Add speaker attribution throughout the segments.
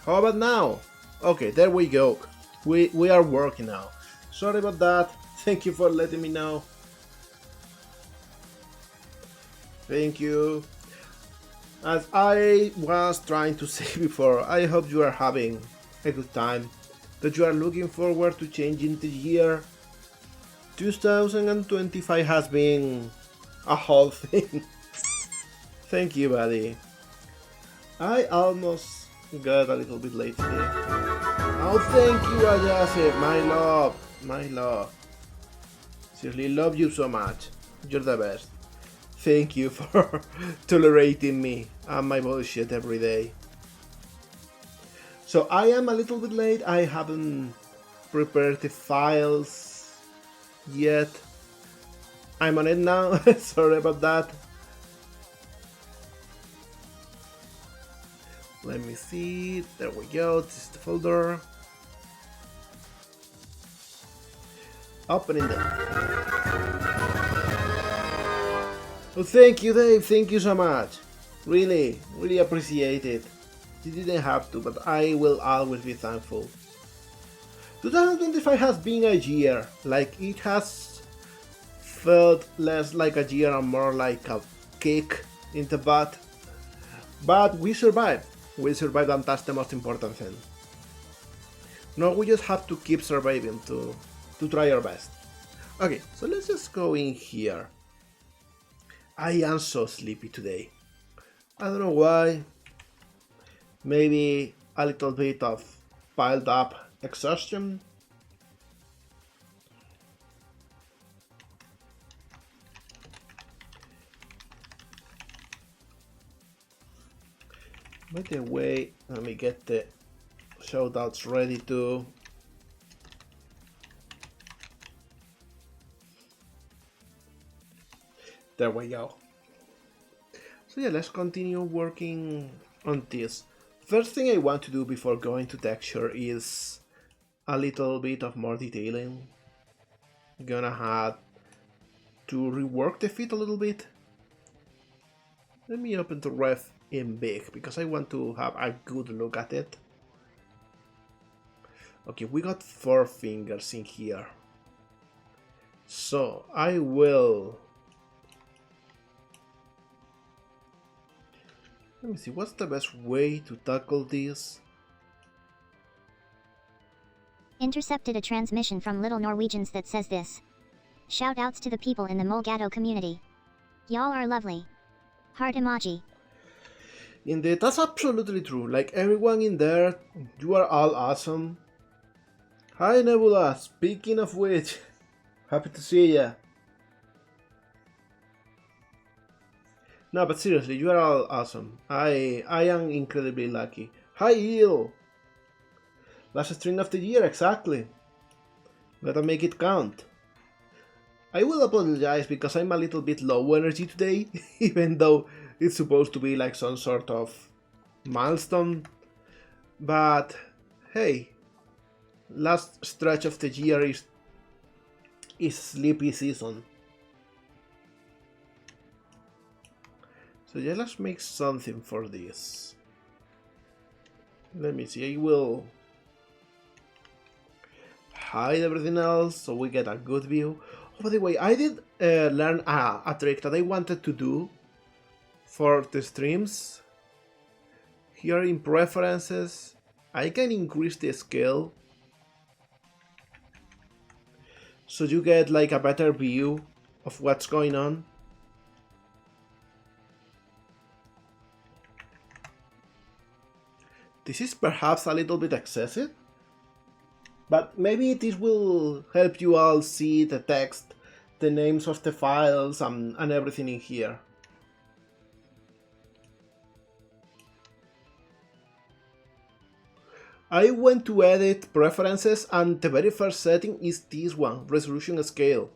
Speaker 1: How about now? Okay, there we go. We are working now. Sorry about that. Thank you for letting me know. Thank you. As I was trying to say before, I hope you are having a good time, that you are looking forward to changing the year. 2025 has been a whole thing. Thank you, buddy. I almost got a little bit late today. Oh, thank you, Ayase, my love, my love. Seriously, love you so much. You're the best. Thank you for tolerating me and my bullshit every day. So I am a little bit late. I haven't prepared the files yet. I'm on it now. Sorry about that. Let me see. There we go. This is the folder. Opening them. Oh, thank you, Dave. Thank you so much. Really, really appreciate it. You didn't have to, but I will always be thankful. 2025 has been a year. Like, it has felt less like a year and more like a kick in the butt. But we survived. We survived, and that's the most important thing. No, we just have to keep surviving to try our best. Okay, so let's just go in here. I am so sleepy today. I don't know why. Maybe a little bit of piled up exhaustion. By the way, let me get the shoutouts ready too. There we go. So yeah, let's continue working on this. First thing I want to do before going to texture is a little bit of more detailing. Gonna have to rework the feet a little bit. Let me open the ref in big because I want to have a good look at it. Okay, we got 4 fingers in here. So I will... Let me see, what's the best way to tackle this?
Speaker 2: Intercepted a transmission from Little Norwegians that says this. Shout outs to the people in the molegato community. Y'all are lovely. Heart emoji.
Speaker 1: Indeed, that's absolutely true. Like everyone in there, you are all awesome. Hi Nebula, speaking of which, happy to see ya. No, but seriously, you are all awesome. I am incredibly lucky. Hi Eel! Last stream of the year, exactly. Gotta make it count. I will apologize because I'm a little bit low energy today, even though it's supposed to be like some sort of milestone. But hey, last stretch of the year is sleepy season. So yeah, let's make something for this. Let me see, I will hide everything else so we get a good view. Oh, by the way, I did learn a trick that I wanted to do for the streams. Here in preferences, I can increase the scale so you get like a better view of what's going on. This is perhaps a little bit excessive, but maybe this will help you all see the text, the names of the files, and everything in here. I went to edit preferences and the very first setting is this one, resolution scale.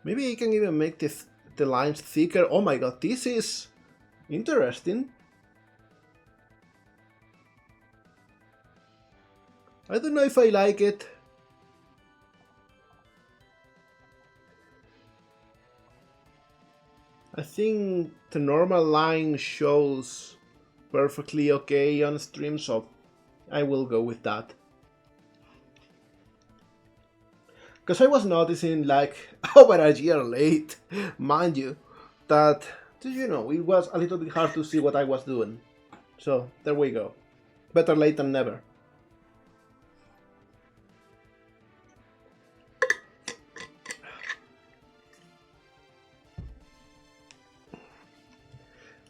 Speaker 1: Maybe I can even make the lines thicker. Oh my god, this is interesting. I don't know if I like it. I think the normal line shows perfectly okay on stream, so I will go with that. Because I was noticing, like, over a year late, mind you, that, you know, it was a little bit hard to see what I was doing. So, there we go. Better late than never.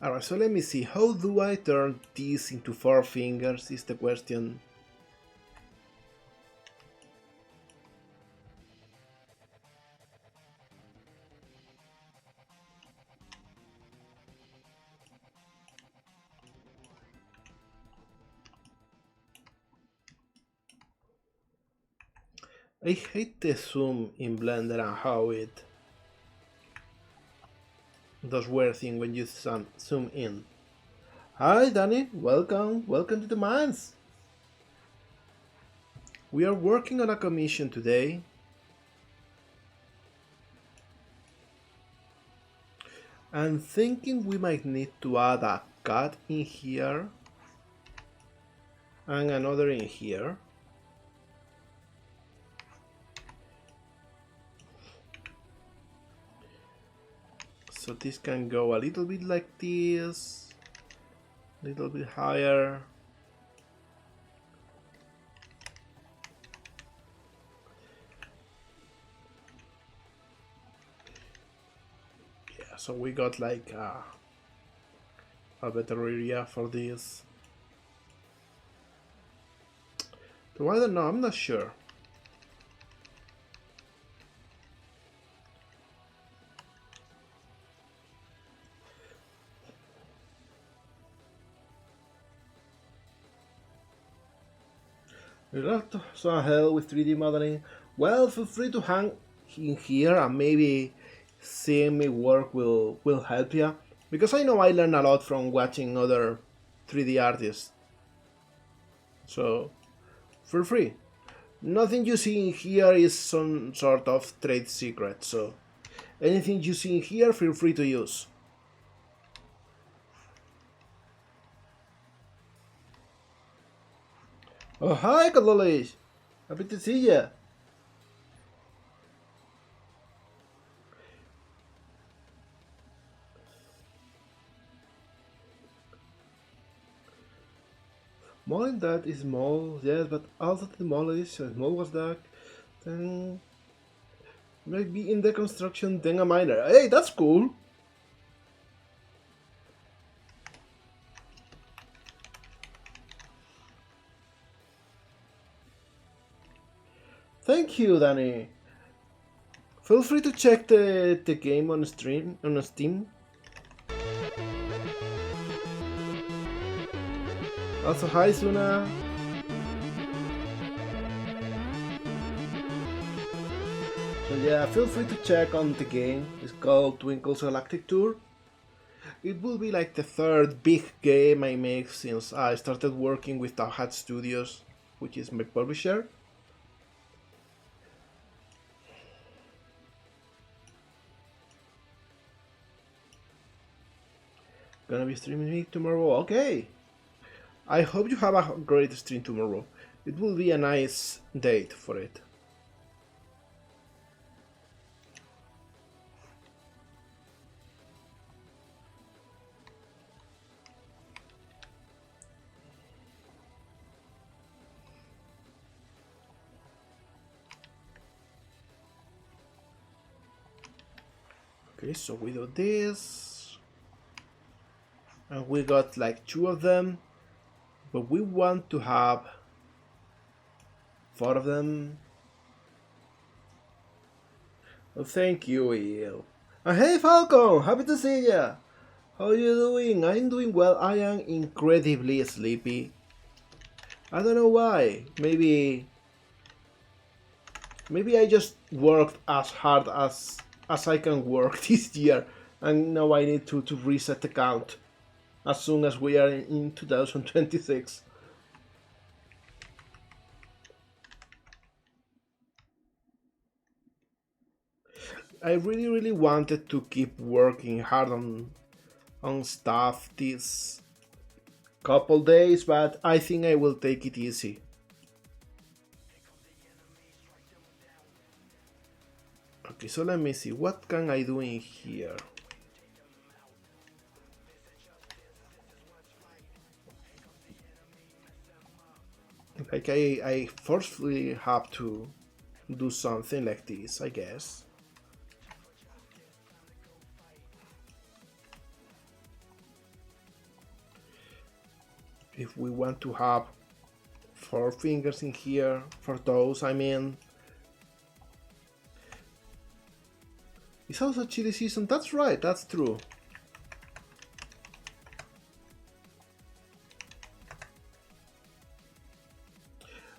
Speaker 1: Alright, so let me see. How do I turn this into 4 fingers is the question. I hate the zoom in Blender and how it does weird thing when you zoom in. Hi Danny, welcome to the mines. We are working on a commission today. I'm thinking we might need to add a cat in here and another in here. So this can go a little bit like this, a little bit higher. Yeah, so we got like a better area for this. So I don't know, I'm not sure. You'd like some help with 3D modeling? Well, feel free to hang in here and maybe seeing me work will help you. Because I know I learn a lot from watching other 3D artists. So, feel free. Nothing you see in here is some sort of trade secret, so anything you see in here, feel free to use. Oh, hi, Kalolish! Happy to see ya! More than that is small, yes, but also the demolish, so small was dark, then maybe in the construction, then a miner. Hey, that's cool! Thank you, Danny! Feel free to check the game on Steam. Also, hi, Suna! So yeah, feel free to check on the game. It's called Twinkle's Galactic Tour. It will be like the third big game I make since I started working with Tauhat Studios, which is my publisher. Gonna be streaming it tomorrow. Okay. I hope you have a great stream tomorrow. It will be a nice date for it. Okay, so we do this. And we got like 2 of them. But we want to have 4 of them. Oh, thank you, Il. And hey, Falcon! Happy to see ya! How are you doing? I'm doing well. I am incredibly sleepy. I don't know why. Maybe I just worked as hard as I can work this year, and now I need to reset the count as soon as we are in 2026. I really wanted to keep working hard on stuff this couple days, but I think I will take it easy. Okay, so let me see, what can I do in here? Like I forcefully have to do something like this, I guess. If we want to have 4 fingers in here, for toes, I mean. It's also chili season, that's right, that's true.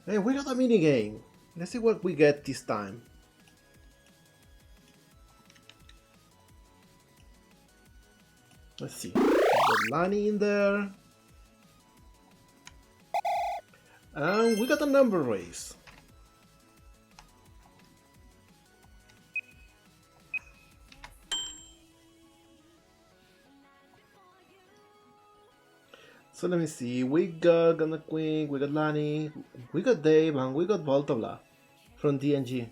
Speaker 1: Hey, we got a mini game. Let's see what we get this time. Let's see. Got Lani in there. And we got a number race. So let me see, we got Gonna Queen, we got Lani, we got Dave, and we got Voltobla from DNG.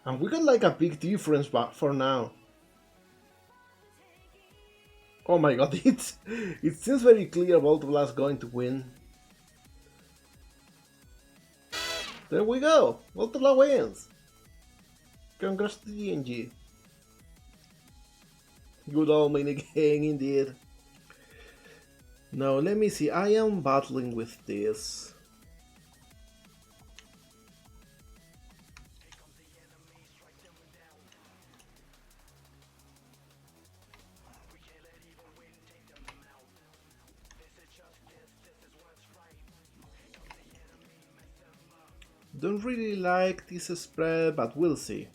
Speaker 1: And we got like a big difference for now. Oh my god, it seems very clear Voltobla is going to win. There we go, Voltobla wins. Congrats to DNG. Good old minigame indeed. Now let me see, I am battling with this. Don't really like this spread, but we'll see.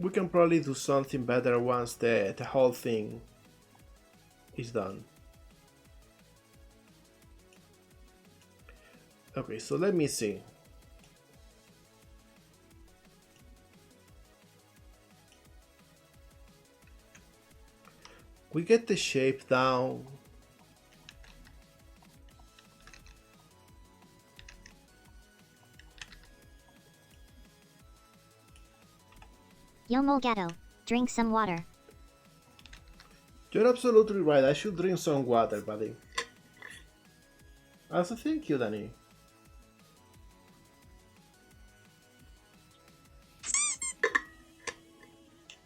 Speaker 1: We can probably do something better once the whole thing is done. Okay, so let me see. We get the shape down.
Speaker 2: Yo molegato, drink some water.
Speaker 1: You're absolutely right, I should drink some water, buddy. Also, thank you, Danny.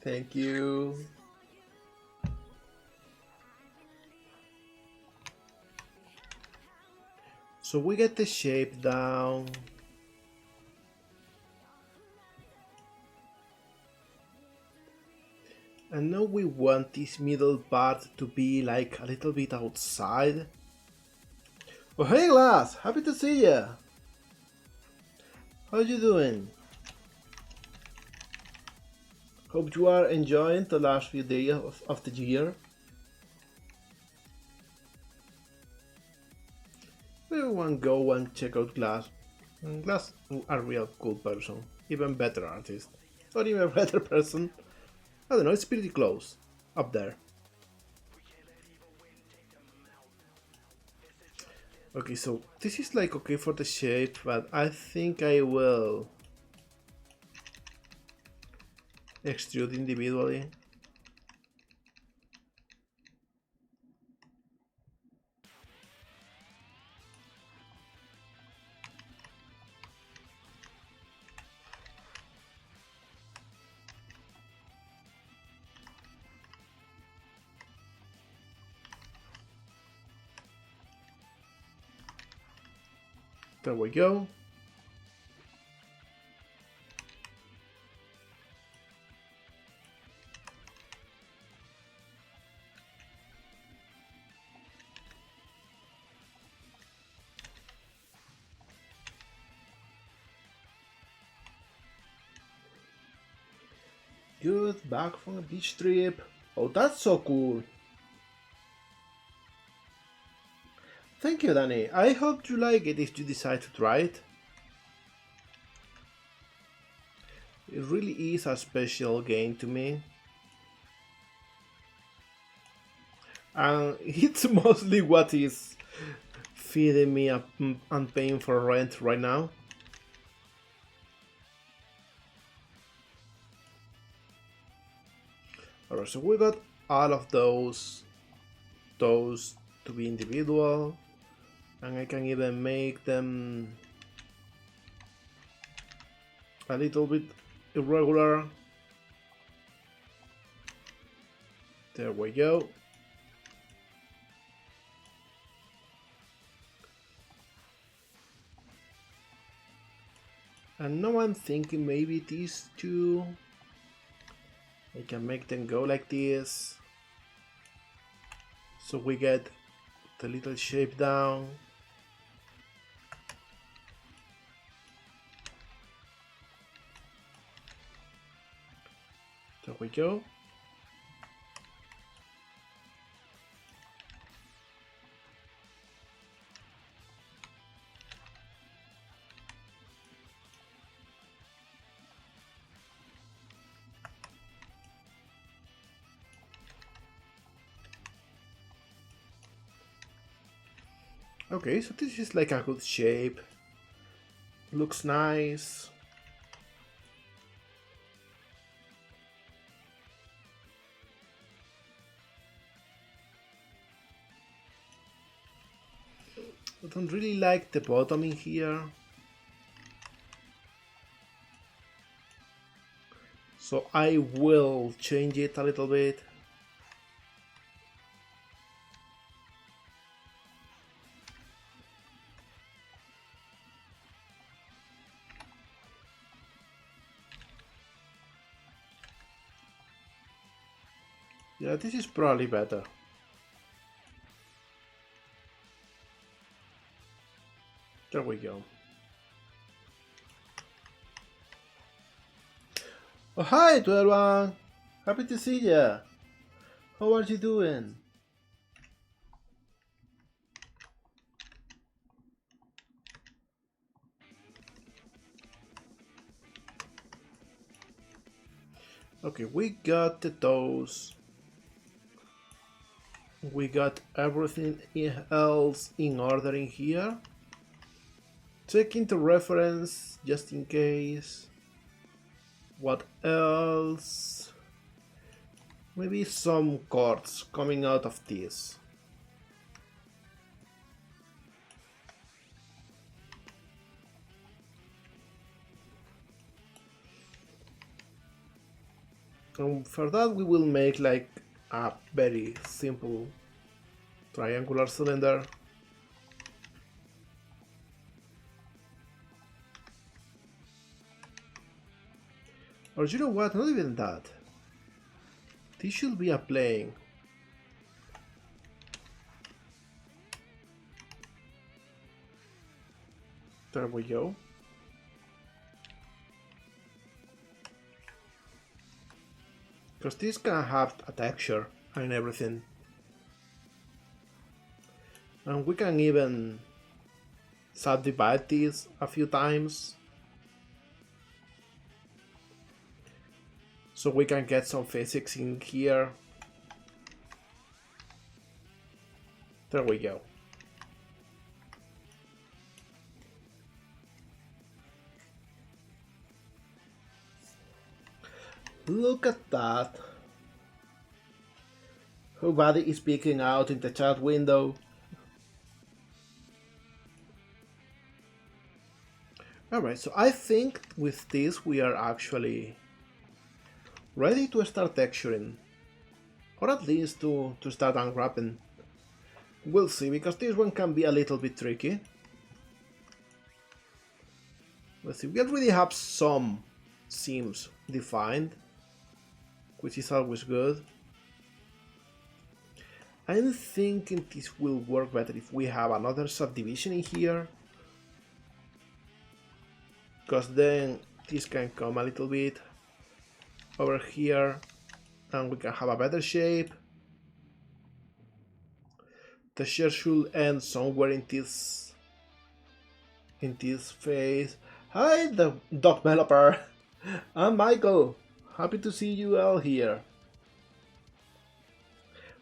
Speaker 1: Thank you. So we get the shape down. And now we want this middle part to be like a little bit outside. Oh hey lass, happy to see ya! How you doing? Hope you are enjoying the last few days of the year. Everyone go and check out Glass. Glass a real cool person, even better artist, or even better person. I don't know, it's pretty close, up there. Okay, so this is like okay for the shape, but I think I will extrude individually. There we go. Good, back from a beach trip. Oh, that's so cool. Thank you, Danny. I hope you like it if you decide to try it. It really is a special game to me. And it's mostly what is feeding me up and paying for rent right now. Alright, so we got all of those to be individual, and I can even make them a little bit irregular. There we go. And now I'm thinking maybe these two, I can make them go like this, so we get the little shape down. There we go. Okay, so this is like a good shape. Looks nice. I don't really like the bottom in here. So I will change it a little bit. Yeah, this is probably better. There we go. Oh, hi to everyone! Happy to see ya! How are you doing? Okay, we got the toes. We got everything else in order in here. Check into reference just in case. What else? Maybe some chords coming out of this. And for that we will make like a very simple triangular cylinder. Or you know what, not even that. This should be a plane. There we go. Because this can have a texture and everything. And we can even subdivide these a few times, so we can get some physics in here. There we go. Look at that. Her body is peeking out in the chat window. Alright, so I think with this we are actually ready to start texturing. Or at least to start unwrapping. We'll see, because this one can be a little bit tricky. Let's see, we already have some seams defined, which is always good. I'm thinking this will work better if we have another subdivision in here, because then this can come a little bit over here and we can have a better shape. The shape should end somewhere in this phase. Hi, the developer. I'm Michael. Happy to see you all here.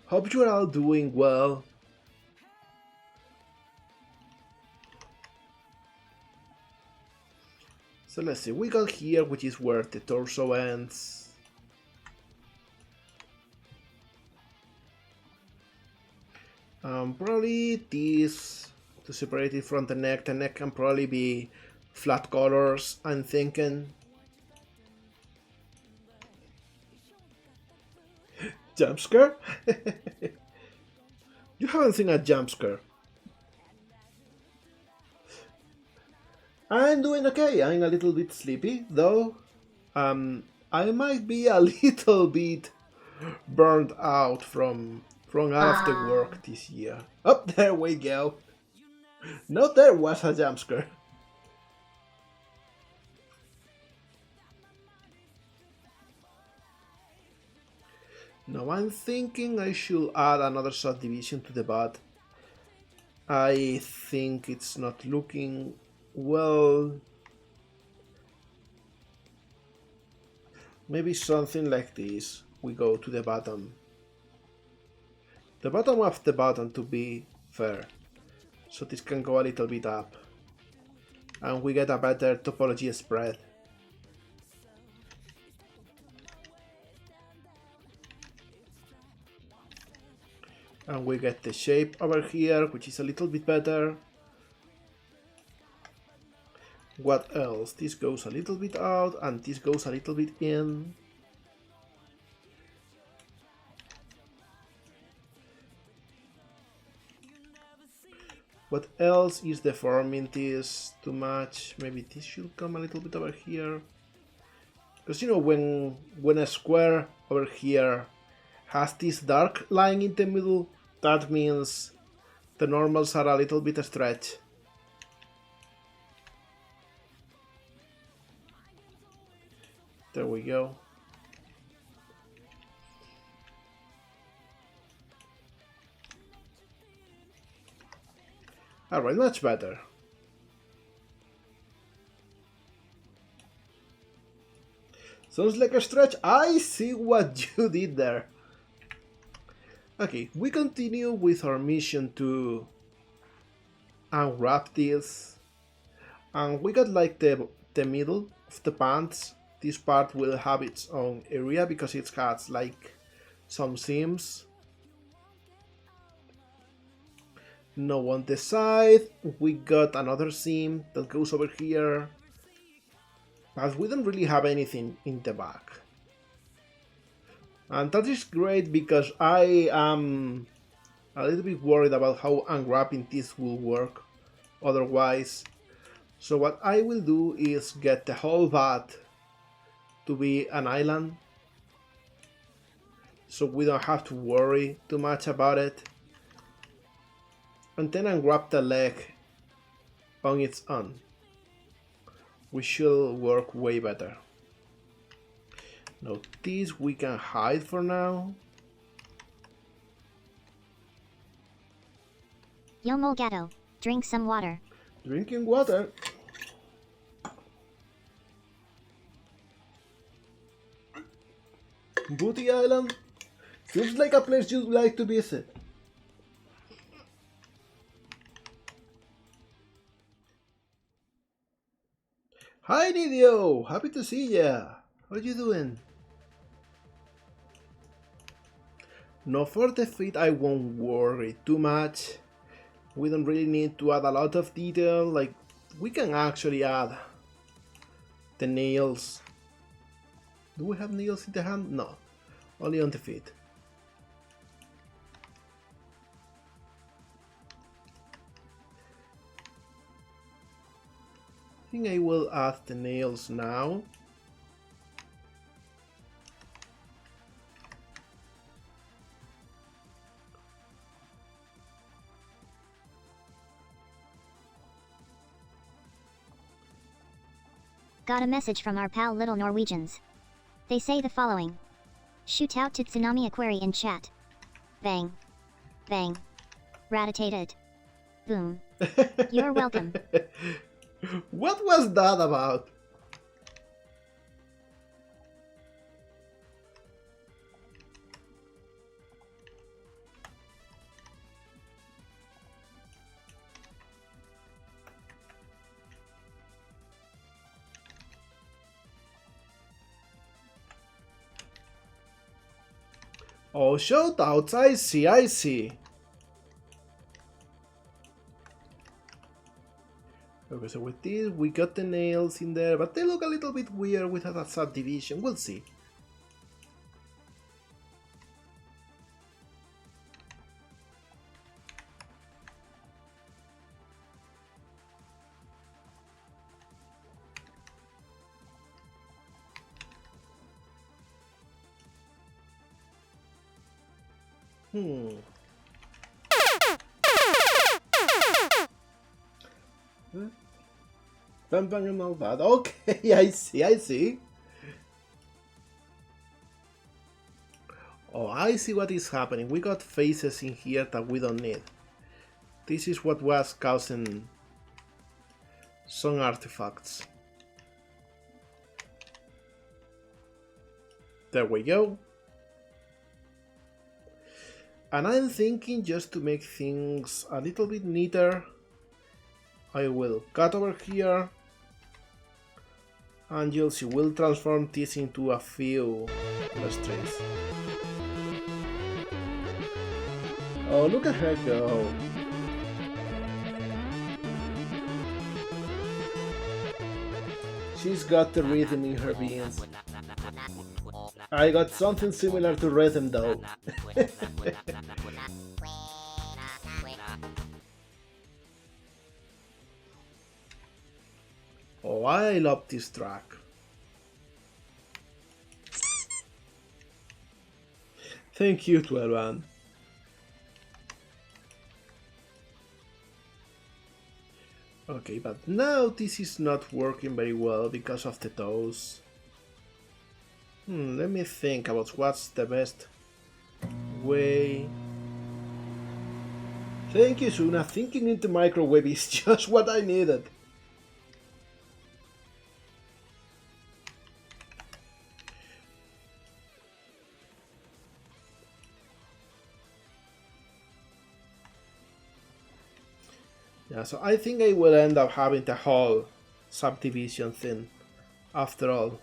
Speaker 1: Hope you're all doing well. So let's see, we got here, which is where the torso ends. Probably this, to separate it from the neck can probably be flat colors, I'm thinking. Jump scare? You haven't seen a jump scare. I'm doing okay. I'm a little bit sleepy, though. I might be a little bit burned out from after work this year. Oh, there we go. No, there was a jump scare. Now I'm thinking I should add another subdivision to the bot. I think it's not looking well. Maybe something like this. We go to the bottom. The bottom of the button to be fair. So this can go a little bit up. And we get a better topology spread. And we get the shape over here, which is a little bit better. What else? This goes a little bit out and this goes a little bit in. What else is deforming this too much? Maybe this should come a little bit over here. Because you know, when a square over here has this dark line in the middle, that means the normals are a little bit stretched. There we go. Alright, much better. Sounds like a stretch. I see what you did there. Okay, we continue with our mission to unwrap this. And we got like the middle of the pants. This part will have its own area because it has like some seams. Now on the side, we got another seam that goes over here. But we don't really have anything in the back. And that is great because I am a little bit worried about how unwrapping this will work otherwise. So what I will do is get the whole bat to be an island, so we don't have to worry too much about it. And then unwrap the leg on its own, which should work way better. Now this we can hide for now.
Speaker 2: Yo molegato, drink some water.
Speaker 1: Drinking water. Booty Island seems like a place you'd like to visit. Hi Nidio, happy to see ya. How are you doing? No, for the feet I won't worry too much. We don't really need to add a lot of detail, like we can actually add the nails. Do we have nails in the hand? No, only on the feet. I think I will add the nails now.
Speaker 2: Got a message from our pal Little Norwegians. They say the following. Shoot out to Tsunami Aquari in chat. Bang. Bang. Rat-a-tat-tat. Boom. You're welcome.
Speaker 1: What was that about? Oh, shoutouts, I see, I see. Okay, so with this, we got the nails in there, but they look a little bit weird without a subdivision. We'll see. Bang bang and all that. Okay, I see, I see. Oh, I see what is happening. We got faces in here that we don't need. This is what was causing some artifacts. There we go. And I'm thinking, just to make things a little bit neater, I will cut over here, and you'll see we'll transform this into a few strings. Oh, look at her go! She's got the rhythm in her veins. I got something similar to rhythm though. Oh, I love this track. Thank you, 12. Okay, but now this is not working very well because of the toes. Let me think about what's the best way. Thank you, Suna. Thinking into microwave is just what I needed. Yeah, so I think I will end up having the whole subdivision thing after all.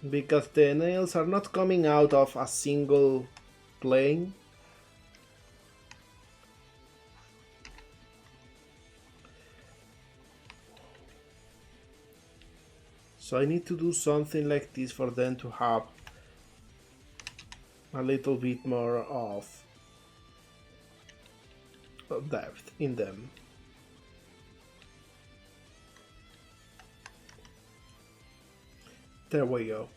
Speaker 1: Because the nails are not coming out of a single plane. So I need to do something like this for them to have a little bit more of depth in them. There we go.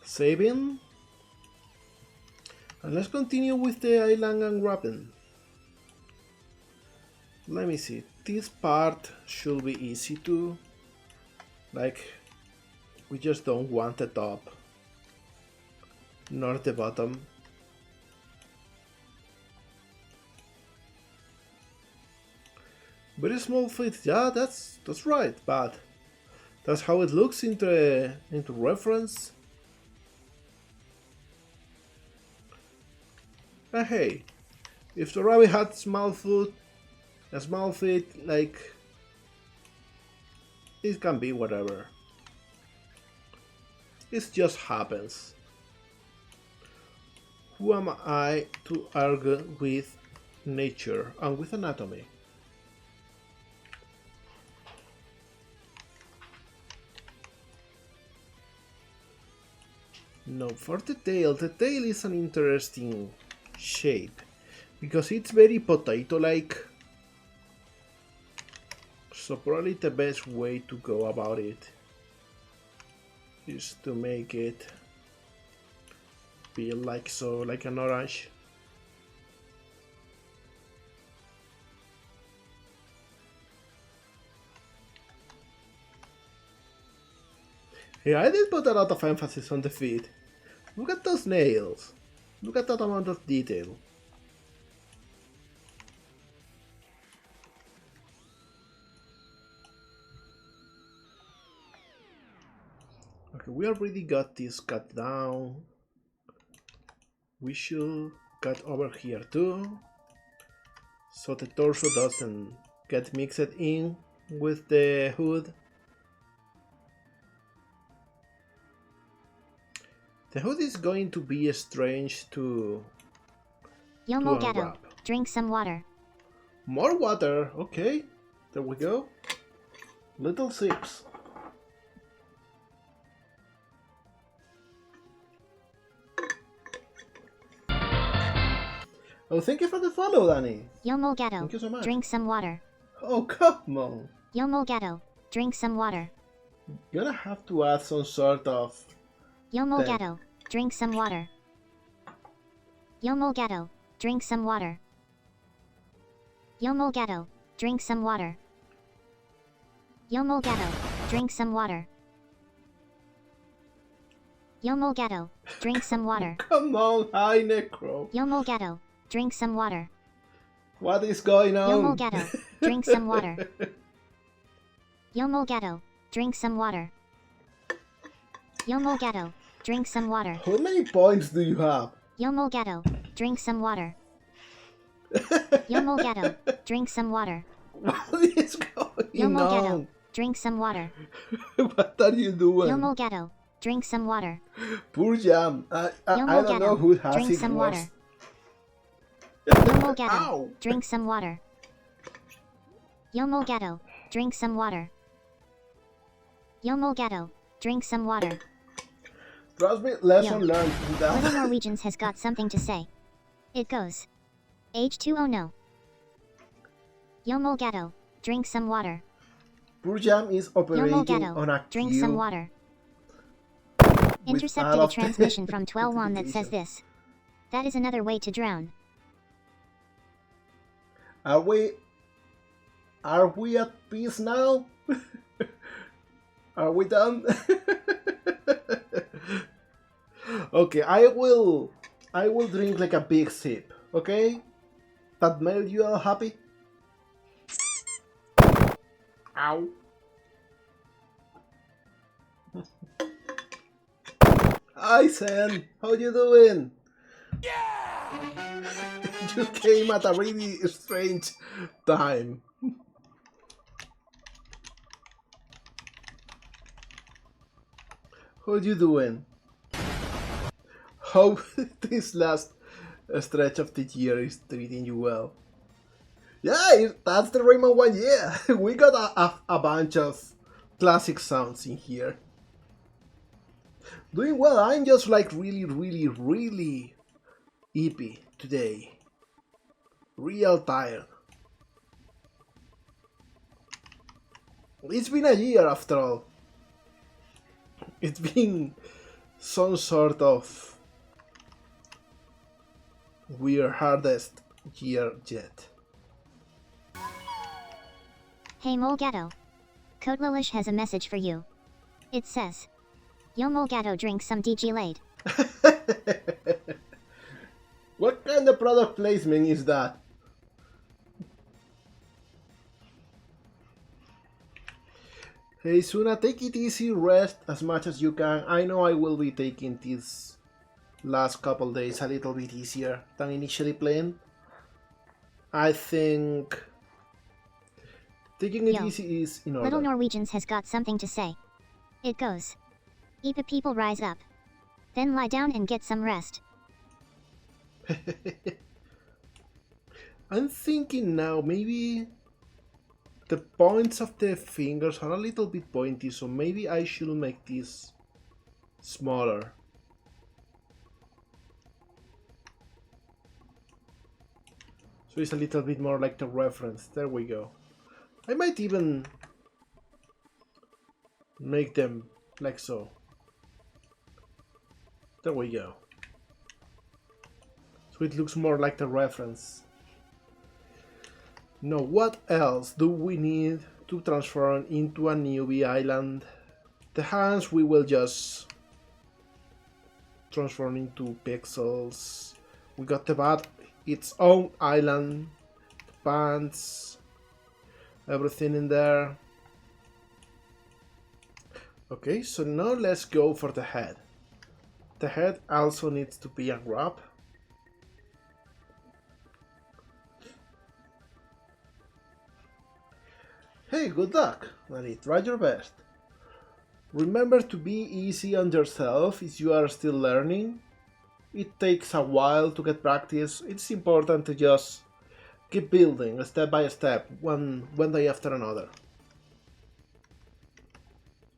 Speaker 1: Saving. And let's continue with the island and wrapping. Let me see. This part should be easy to, like, we just don't want the top nor the bottom. Very small feet, yeah, that's right, but that's how it looks into reference. And hey, if the rabbit had small feet, like, it can be whatever. It just happens. Who am I to argue with nature and with anatomy? No, for the tail is an interesting shape because it's very potato-like. So probably the best way to go about it is to make it feel like so, like an orange. Yeah, I did put a lot of emphasis on the feet. Look at those nails. Look at that amount of detail. Okay, we already got this cut down. We should cut over here too, so the torso doesn't get mixed in with the hood. The hood is going to be strange to
Speaker 2: Molegato,
Speaker 1: unwrap.
Speaker 2: drink some water.
Speaker 1: More water, okay. There we go. Little sips. Oh, thank you for the follow, Danny.
Speaker 2: Molegato,
Speaker 1: Thank you so much.
Speaker 2: drink some water.
Speaker 1: Oh, come on.
Speaker 2: Molegato, drink some water.
Speaker 1: Gonna have to add some sort of...
Speaker 2: Molegato, drink some water. Molegato, drink some water. Molegato, drink some water. Molegato, drink some water. Molegato, drink some water.
Speaker 1: Come on, hi, Necro.
Speaker 2: Molegato, drink some water.
Speaker 1: What is going on?
Speaker 2: Molegato, drink some water. Molegato, drink some water. Molegato, drink some water.
Speaker 1: How many points do you have?
Speaker 2: Molegato, drink some water. Molegato, drink some water.
Speaker 1: What is going
Speaker 2: Molegato,
Speaker 1: on?
Speaker 2: drink some water.
Speaker 1: What are you doing?
Speaker 2: Molegato, drink some water.
Speaker 1: Poor Jam. I don't know who has
Speaker 2: drink
Speaker 1: it
Speaker 2: some
Speaker 1: worse.
Speaker 2: water. Molegato,
Speaker 1: Ow.
Speaker 2: drink some water. Molegato, drink some water. Molegato, drink some water.
Speaker 1: Trust me, lesson
Speaker 2: Yo.
Speaker 1: learned.
Speaker 2: Little Norwegians has got something to say. It goes. H2O no. Molegato, drink some water.
Speaker 1: Poor Jam is operating
Speaker 2: Molegato,
Speaker 1: on a
Speaker 2: drink
Speaker 1: queue
Speaker 2: some water.
Speaker 1: with
Speaker 2: Intercepted
Speaker 1: all
Speaker 2: a
Speaker 1: of the
Speaker 2: transmission from 12-1 that says
Speaker 1: notifications.
Speaker 2: this. That is another way to drown.
Speaker 1: Are we at peace now? Are we done? Okay, I will drink like a big sip, okay? That made you all happy? Ow. Hi Sam, how you doing? Yeah! You came at a really strange time. How you doing? How this last stretch of the year is treating you well? Yeah, that's the Raymond one, yeah! We got a bunch of classic sounds in here. Doing well, I'm just like really hippie today. Real tired. It's been a year after all. It's been some sort of weird hardest year yet.
Speaker 2: Hey Molegato. Code Lilish has a message for you. It says, Molegato, drink some DG Lade.
Speaker 1: What kind of product placement is that? Hey Suna, take it easy, rest as much as you can. I know I will be taking these last couple days a little bit easier than initially planned. I think taking it easy is in order.
Speaker 2: Little Norwegians has got something to say. It goes. Ipa people rise up. Then lie down and get some rest.
Speaker 1: I'm thinking now, maybe the points of the fingers are a little bit pointy, so maybe I should make this smaller. So it's a little bit more like the reference. There we go. I might even make them like so. There we go. So it looks more like the reference. Now, what else do we need to transform into a newbie island? The hands we will just transform into pixels. We got the bat, its own island, the pants, everything in there. Okay, so now let's go for the head. The head also needs to be unwrapped. good luck, Marie. Try your best. Remember to be easy on yourself if you are still learning. It takes a while to get practice. It's important to just keep building step by step, one day after another.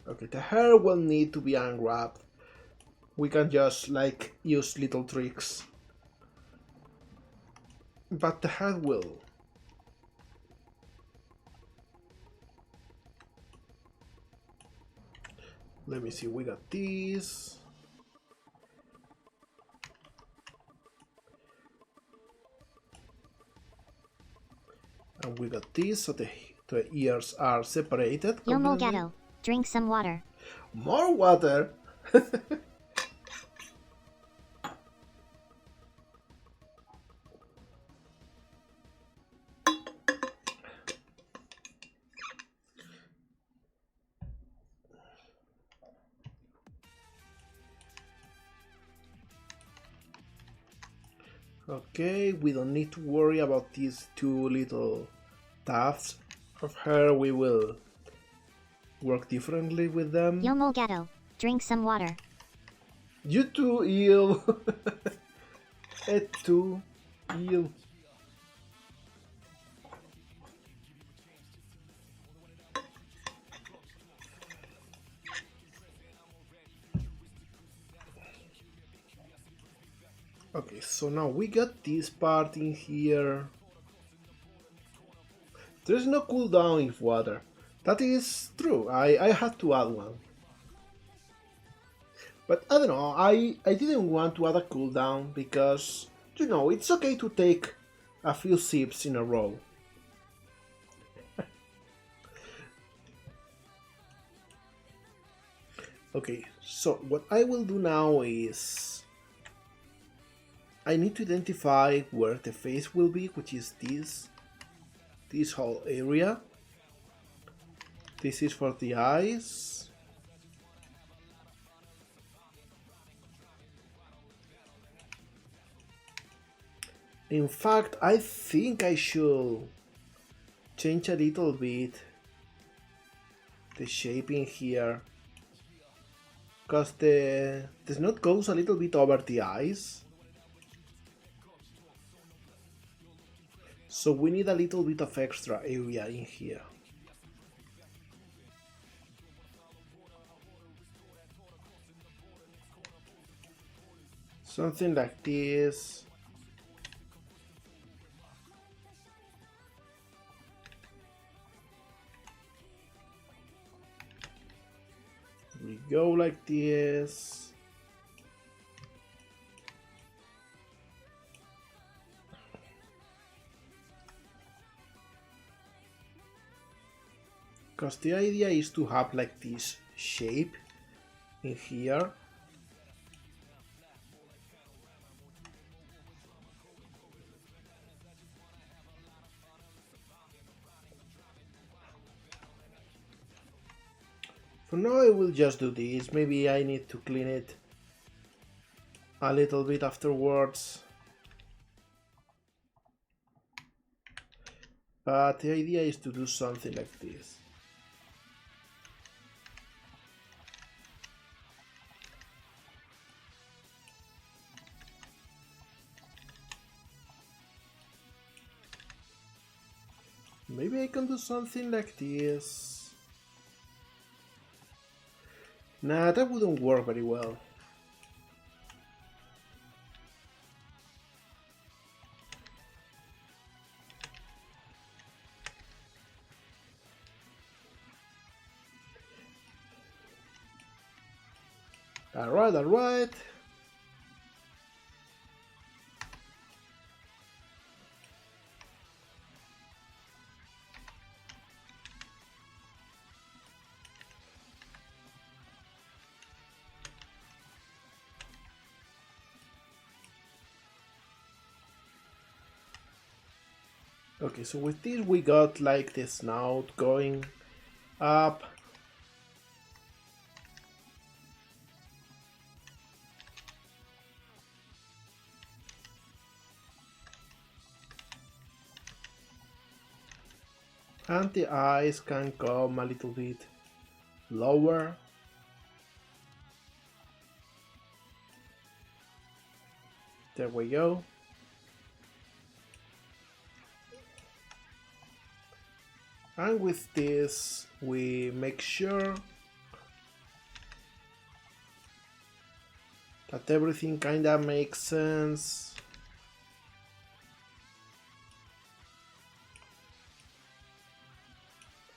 Speaker 1: Okay, the hair will need to be unwrapped. We can just like use little tricks. But the head will. Let me see, we got this. And we got this, so the ears are separated.
Speaker 2: Yo molegato, drink some water.
Speaker 1: More water? Okay, we don't need to worry about these two little tufts of hair. We will work differently with them.
Speaker 2: Yo molegato, drink some water.
Speaker 1: You too, eel. Et too, eel. Okay, so now we got this part in here. There's no cooldown in water. That is true, I had to add one. But I don't know, I didn't want to add a cooldown because, you know, it's okay to take a few sips in a row. Okay, so what I will do now is I need to identify where the face will be, which is this whole area. This is for the eyes. In fact, I think I should change a little bit the shaping here, because the snout goes a little bit over the eyes. So we need a little bit of extra area in here. Something like this. We go like this. Because the idea is to have like this shape in here. For now I will just do this. Maybe I need to clean it a little bit afterwards. But the idea is to do something like this. Maybe I can do something like this. Nah, that wouldn't work very well. Alright, alright. Okay, so with this we got like the snout going up. And the eyes can come a little bit lower. There we go. And with this, we make sure that everything kinda makes sense.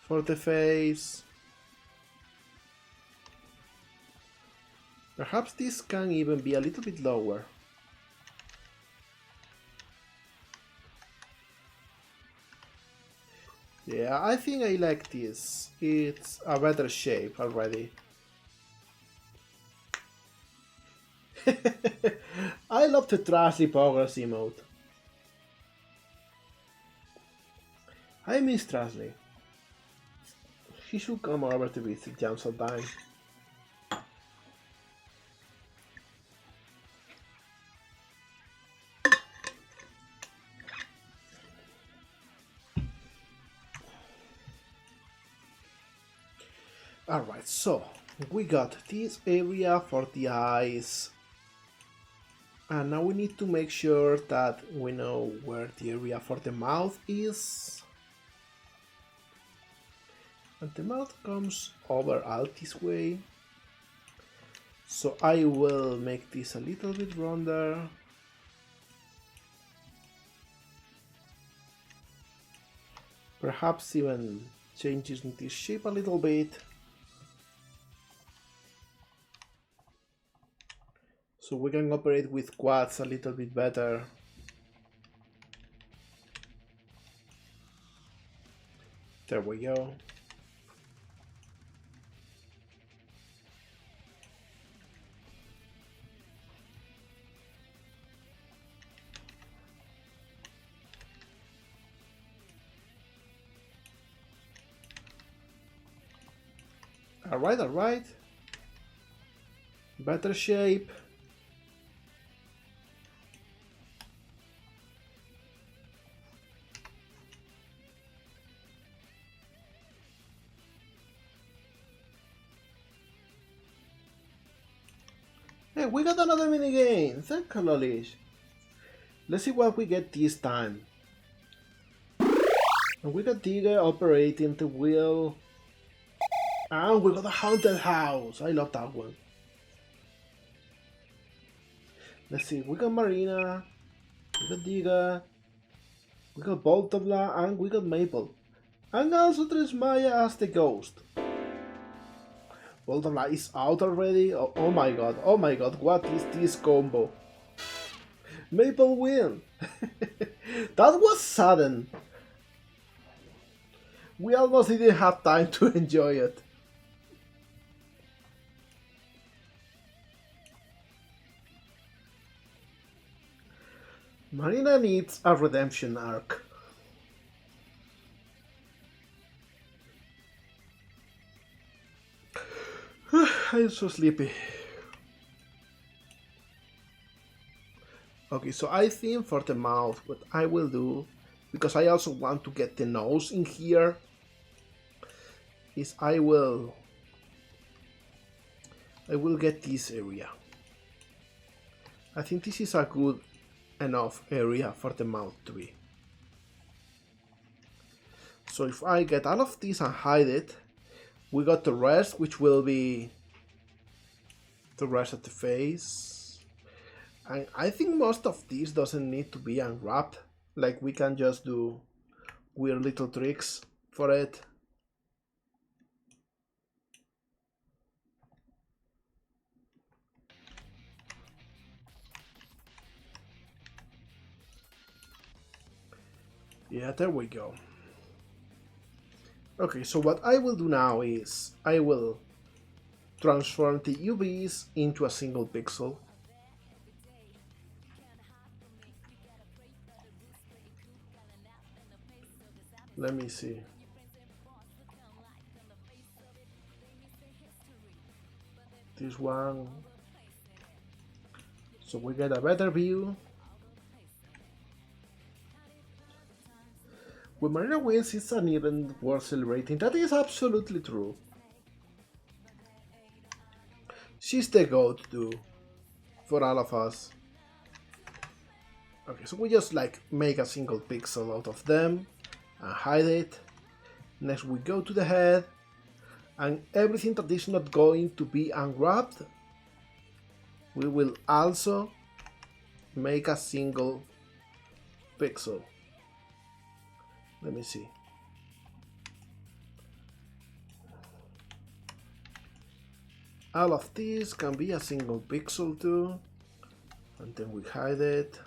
Speaker 1: For the face. Perhaps this can even be a little bit lower. Yeah, I think I like this. It's a better shape already. I love the trash progress emote. I miss Trashley. He should come over to visit Jam sometime. Alright, so we got this area for the eyes. And now we need to make sure that we know where the area for the mouth is. And the mouth comes over out this way. So I will make this a little bit rounder. Perhaps even changing this shape a little bit. So we can operate with quads a little bit better. There we go. Alright, alright. Better shape. Hey, we got another minigame! Thank you, Lolish. Let's see what we get this time. And we got Digger operating the wheel. And we got a haunted house! I love that one. Let's see, we got Marina, we got Digger, we got Boltobla, and we got Maple. And also there's Maya as the ghost. Boltobla is out already? Oh my god, what is this combo? Maple win! That was sudden! We almost didn't have time to enjoy it. Marina needs a redemption arc. I'm so sleepy. Okay, so I think for the mouth, what I will do, because I also want to get the nose in here, is I will get this area. I think this is a good enough area for the mouth to be. So if I get all of this and hide it, we got the rest, which will be the rest of the face. And I think most of this doesn't need to be unwrapped. Like, we can just do weird little tricks for it. Yeah, there we go. Okay, so what I will do now is I will transform the UVs into a single pixel. Let me see. This one. So we get a better view. When Marina wins, it's an event worth celebrating. That is absolutely true. She's the goat, too, for all of us. Okay, so we just like make a single pixel out of them and hide it. Next we go to the head, and everything that is not going to be unwrapped, we will also make a single pixel. Let me see. All of these can be a single pixel too, and then we hide it.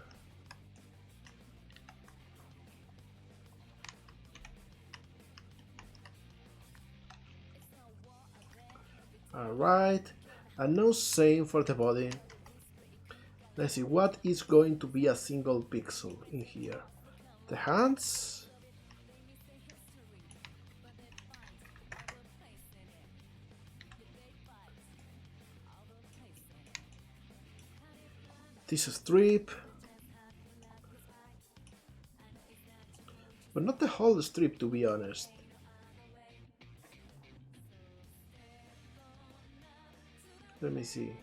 Speaker 1: Alright, and now same for the body. Let's see what is going to be a single pixel in here. The hands. This strip. But not the whole strip, to be honest. Let me see.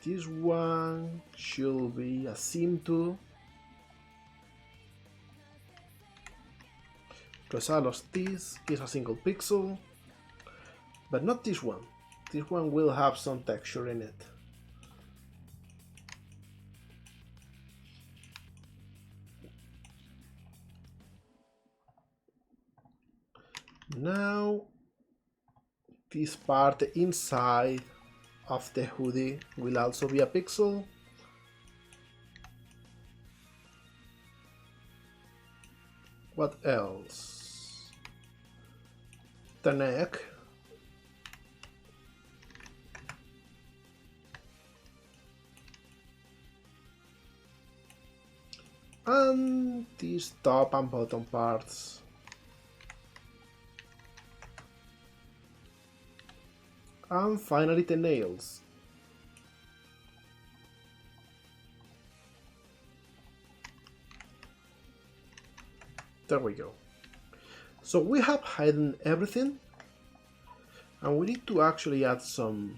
Speaker 1: This one should be a seam too. Because all of this is a single pixel. But not this one. This one will have some texture in it. Now, this part inside of the hoodie will also be a pixel. What else? The neck. And these top and bottom parts. And finally the nails. There we go. So we have hidden everything, and we need to actually add some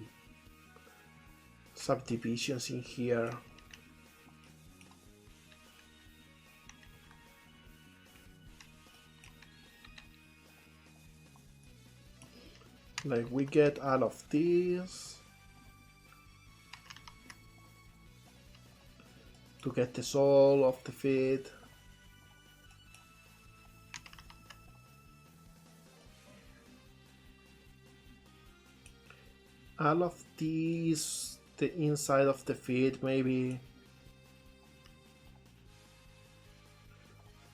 Speaker 1: subdivisions in here. Like we get all of these to get the sole of the feet. All of these, the inside of the feet maybe.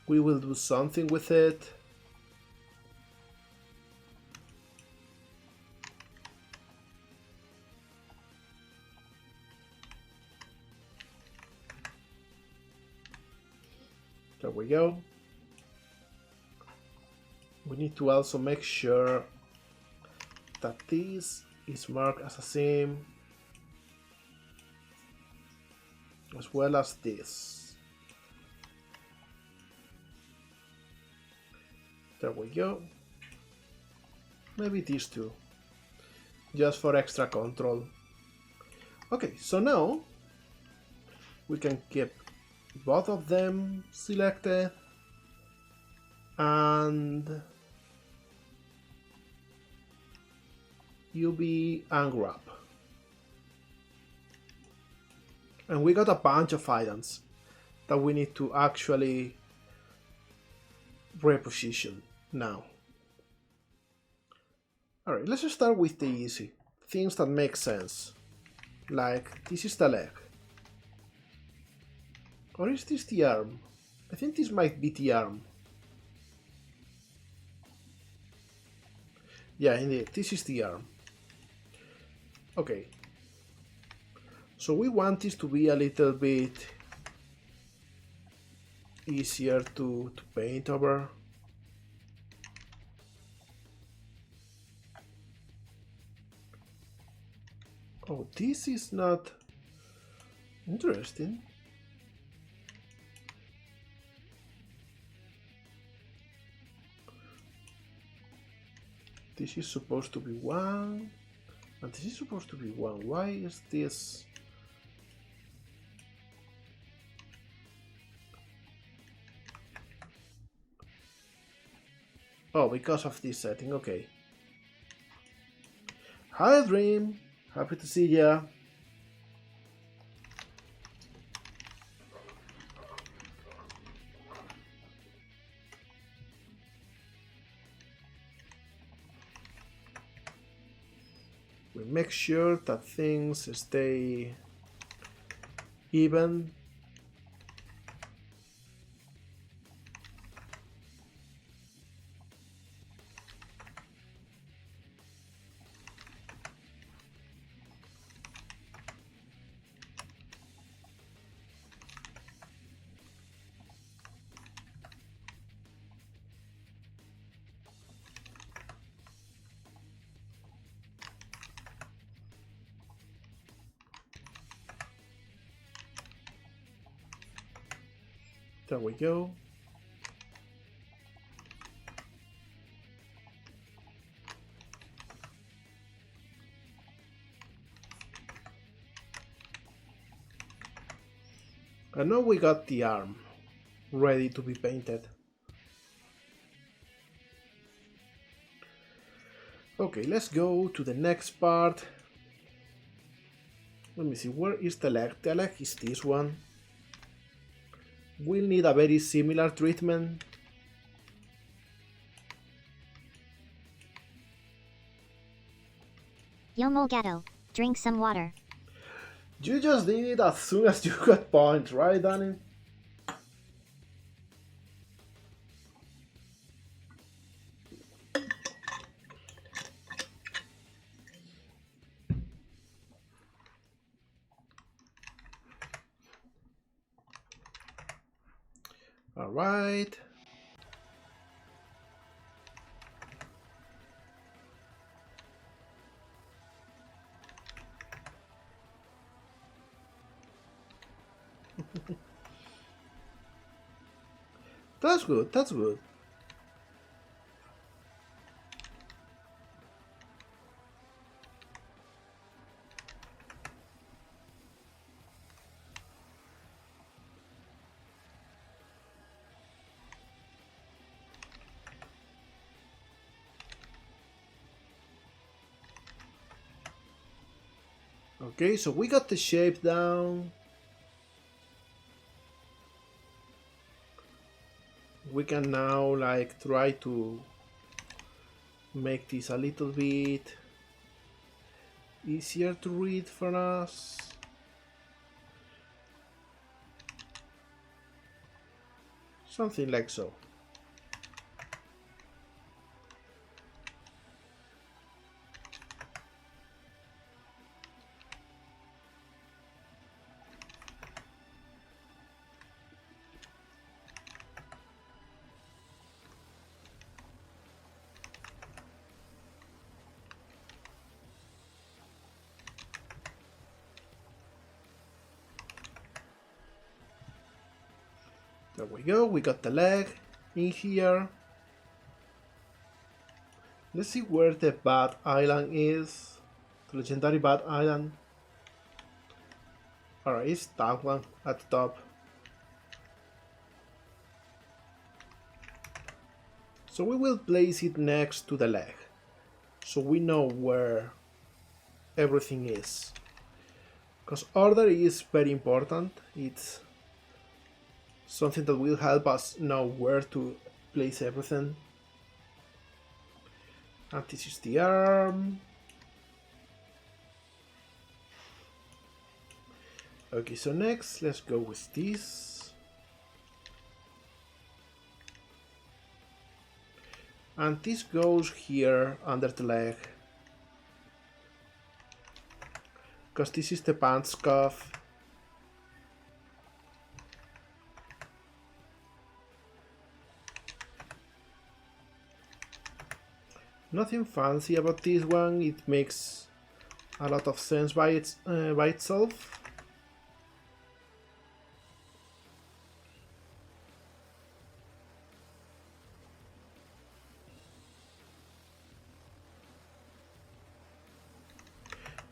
Speaker 1: We will do something with it. There we go. We need to also make sure that this is marked as a seam, as well as this. There we go. Maybe these two, just for extra control. Okay, so now we can keep both of them selected and UV unwrap. And we got a bunch of items that we need to actually reposition now. Alright, let's start with the easy. Things that make sense. Like, this is the leg. Or is this the arm? I think this might be the arm. Yeah, indeed, this is the arm. Okay. So we want this to be a little bit easier to paint over. Oh, this is not... Interesting. This is supposed to be 1, and this is supposed to be 1. Why is this? Oh, because of this setting, okay. Hi Dream, happy to see ya. We make sure that things stay even. There we go. And now we got the arm ready to be painted. Okay, let's go to the next part. Let me see, where is the leg? The leg is this one. We'll need a very similar treatment.
Speaker 2: Yo molegato, drink some water.
Speaker 1: You just did it as soon as you got points, right, Danny? All right. That's good, that's good. Okay, so we got the shape down. We can now like try to make this a little bit easier to read for us. Something like so. There we go, we got the leg in here. Let's see where the Bat Island is. The legendary Bat Island. Alright, it's that one at the top. So we will place it next to the leg, so we know where everything is. Because order is very important. It's something that will help us know where to place everything. And this is the arm. Okay, so next let's go with this. And this goes here under the leg, because this is the pants cuff. Nothing fancy about this one, it makes a lot of sense by itself.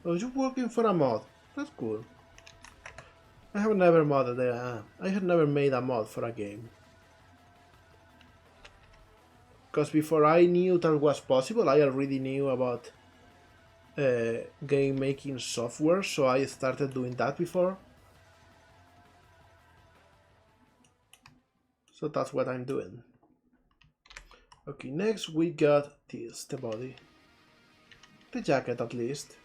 Speaker 1: Oh, you're working for a mod. That's cool. I have never modded I have never made a mod for a game. Because before I knew that was possible, I already knew about game making software, so I started doing that before. So that's what I'm doing. Okay, next we got this, the body. The jacket at least.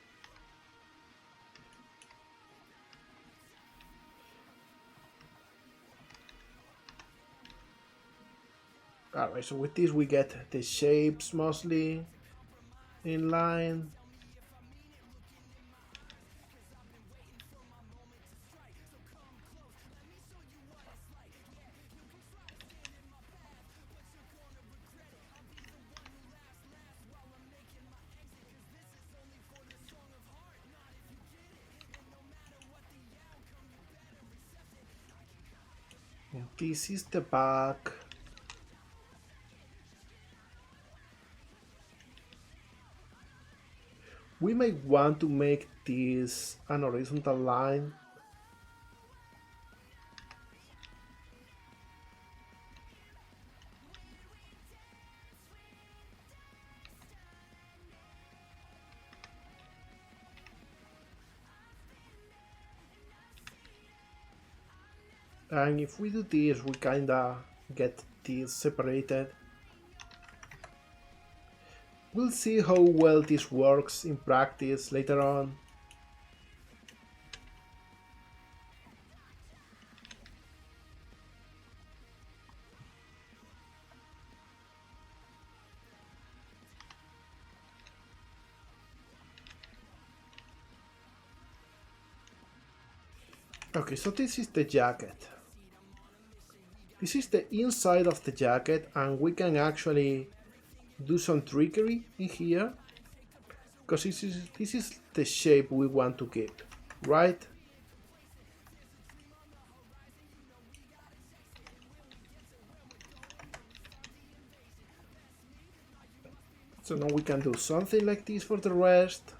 Speaker 1: Alright, so with this we get the shapes mostly in line. This is the back. We may want to make this an horizontal line. And if we do this, we kinda get this separated. We'll see how well this works in practice later on. Okay, so this is the jacket. This is the inside of the jacket, and we can actually do some trickery in here, because this is the shape we want to keep, right? So now we can do something like this for the rest.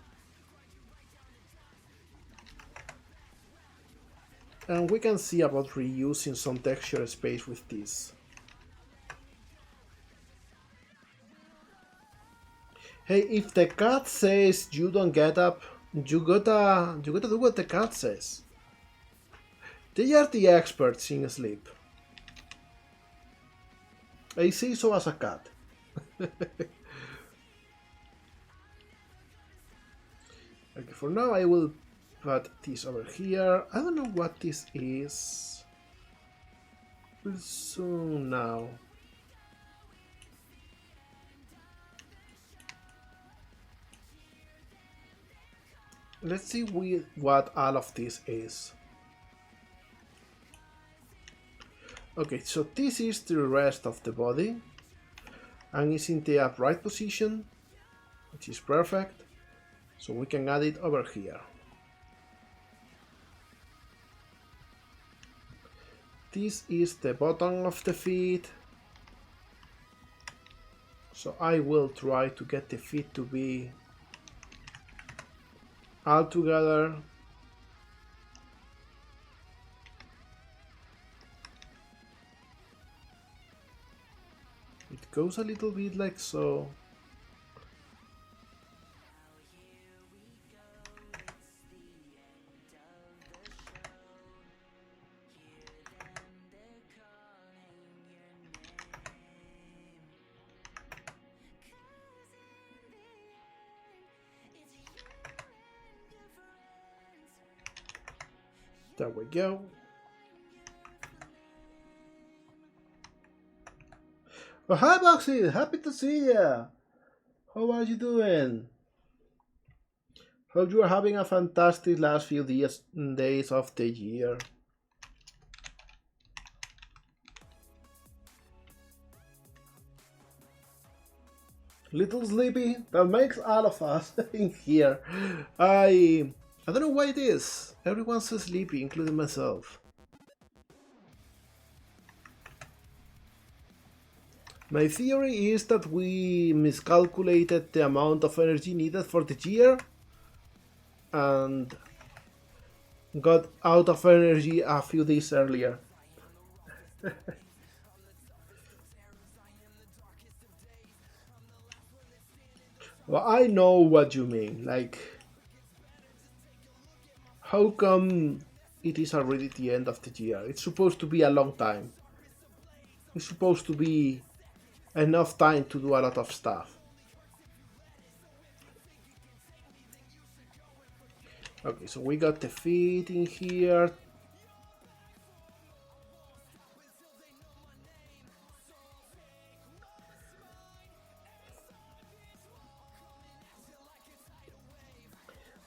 Speaker 1: And we can see about reusing some texture space with this. Hey, if the cat says you don't get up, you gotta do what the cat says. They are the experts in sleep. I say so as a cat. Okay, for now I will put this over here. I don't know what this is. We'll soon now. Let's see what all of this is. Okay, so this is the rest of the body, and it's in the upright position, which is perfect. So we can add it over here. This is the bottom of the feet. So I will try to get the feet to be all together. It goes a little bit like so. There we go. Oh, hi Boxy! Happy to see ya! How are you doing? Hope you are having a fantastic last few days of the year. Little sleepy? That makes all of us in here. I don't know why it is. Everyone's so sleepy, including myself. My theory is that we miscalculated the amount of energy needed for the year, and got out of energy a few days earlier. Well, I know what you mean. Like, how come it is already the end of the year? It's supposed to be a long time. It's supposed to be enough time to do a lot of stuff. Okay, so we got the feet in here.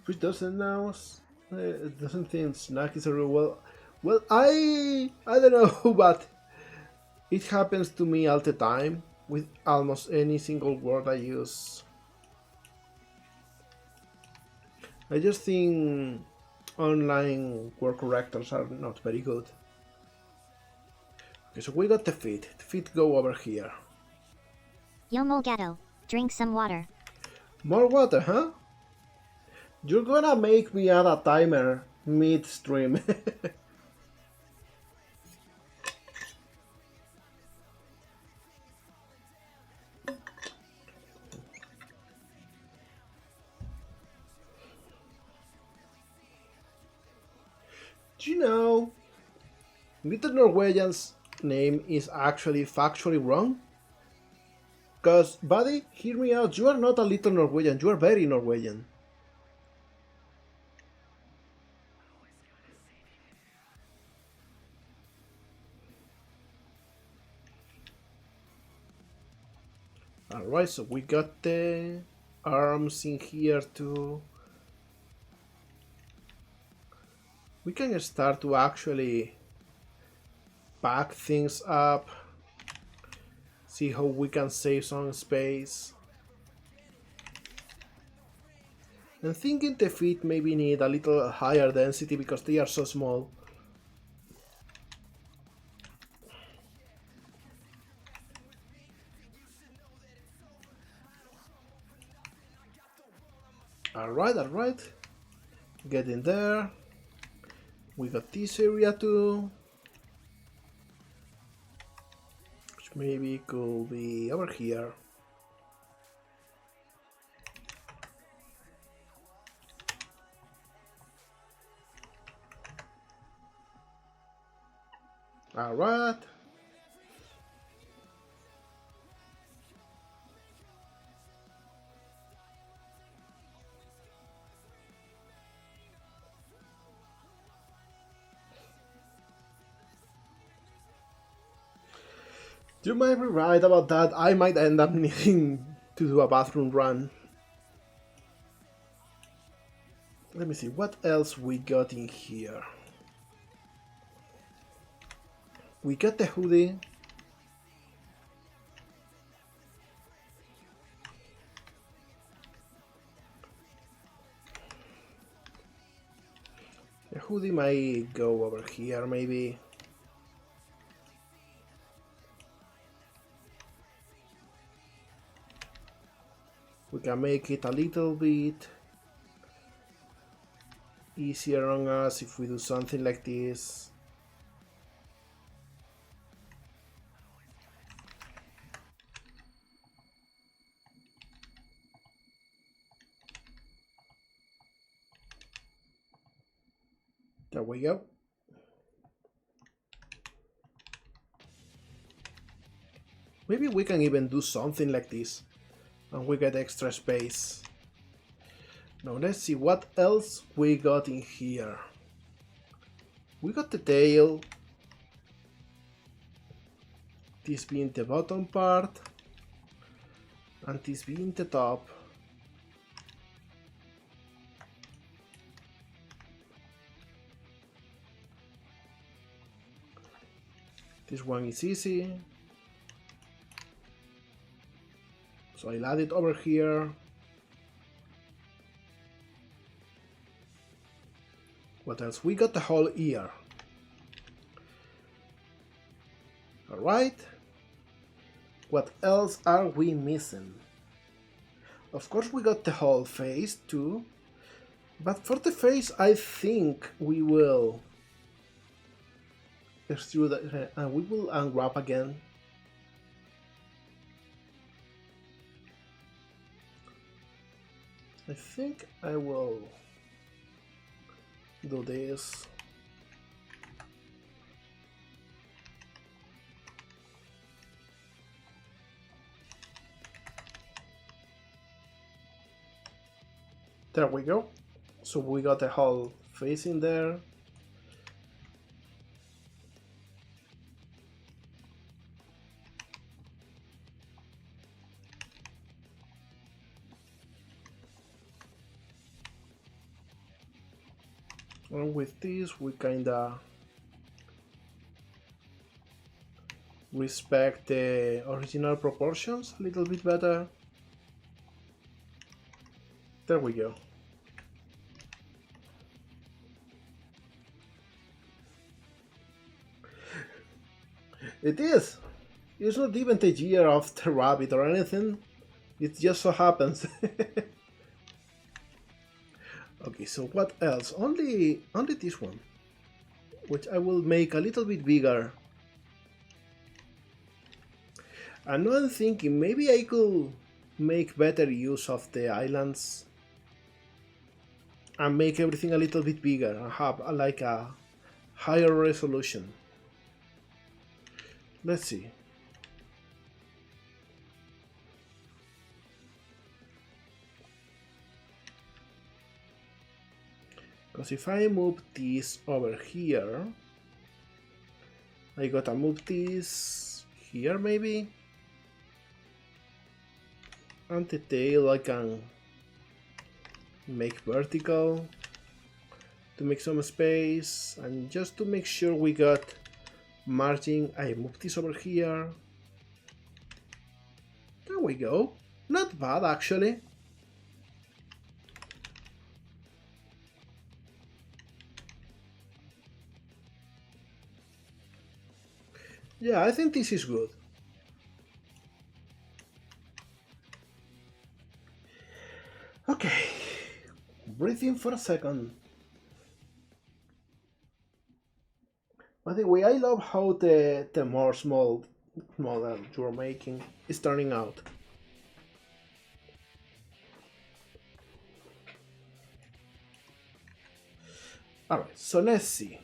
Speaker 1: Which doesn't know. It doesn't think snack is a real well. Well, I don't know, but it happens to me all the time with almost any single word I use. I just think online word correctors are not very good. Okay, so we got the feet. The feet go over here.
Speaker 2: Yo molegato, drink some water.
Speaker 1: More water, huh? You're gonna make me add a timer mid-stream. Do you know, Little Norwegian's name is actually factually wrong? Cause, buddy, hear me out, you are not a little Norwegian, you are very Norwegian. Alright, so we got the arms in here too. We can start to actually pack things up. See how we can save some space. I'm thinking the feet maybe need a little higher density because they are so small. Alright. Get in there. We got this area too. Which maybe could be over here. Alright. You might be right about that. I might end up needing to do a bathroom run. Let me see, what else we got in here? We got the hoodie. The hoodie might go over here, maybe. We can make it a little bit easier on us if we do something like this. There we go. Maybe we can even do something like this and we get extra space. Now let's see what else we got in here. We got the tail, this being the bottom part and this being the top. This one is easy, so I'll add it over here. What else? We got the whole ear. Alright. What else are we missing? Of course we got the whole face too, But for the face, I think we will extrude and we will unwrap again. I think I will do this. There we go. So we got the whole face in there. And with this, we kinda respect the original proportions a little bit better. There we go. It is! It's not even the year of the rabbit or anything. It just so happens. Okay, so what else? Only this one, which I will make a little bit bigger. And now I'm thinking maybe I could make better use of the islands and make everything a little bit bigger and have like a higher resolution. Let's see. Because if I move this over here, I gotta move this here maybe. And the tail I can make vertical to make some space, and just to make sure we got margin, I move this over here. There we go. Not bad actually. Yeah, I think this is good. Okay, breathe in for a second. By the way, I love how the more small model you're making is turning out. Alright, so let's see.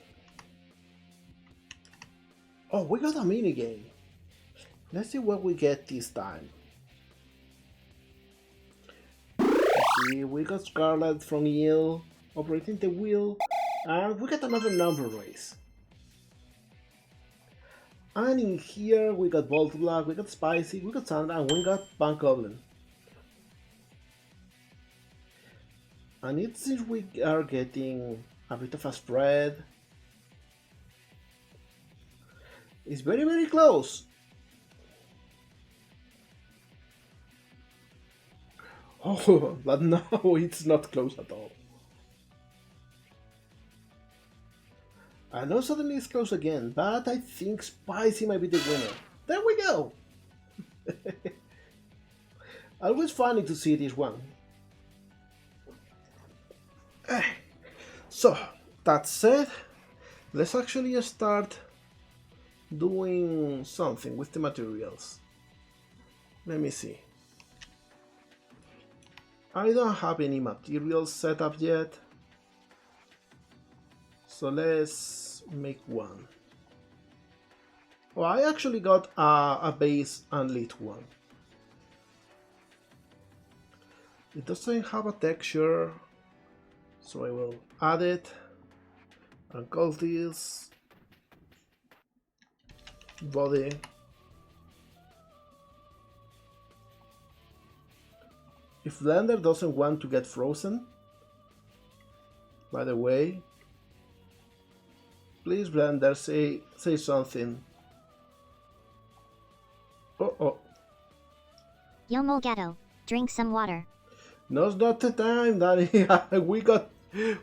Speaker 1: Oh, we got a mini game. Let's see what we get this time. Let's see, we got Scarlet from Yale operating the wheel, and we got another number race. And in here we got Bolt Black, we got Spicy, we got Sandra, and we got Bank Goblin. And it seems we are getting a bit of a spread. It's very, very close. Oh, but no, it's not close at all. I know suddenly it's close again, but I think Spicy might be the winner. There we go! Always funny to see this one. So, that said, let's actually start doing something with the materials. Let me see. I don't have any materials set up yet, so let's make one. Oh, I actually got a base and lit one. It doesn't have a texture, so I will add it and call this body. If Blender doesn't want to get frozen, by the way, please Blender say something. Oh.
Speaker 2: Yo molegato, drink some water.
Speaker 1: No, it's not the time, Daddy.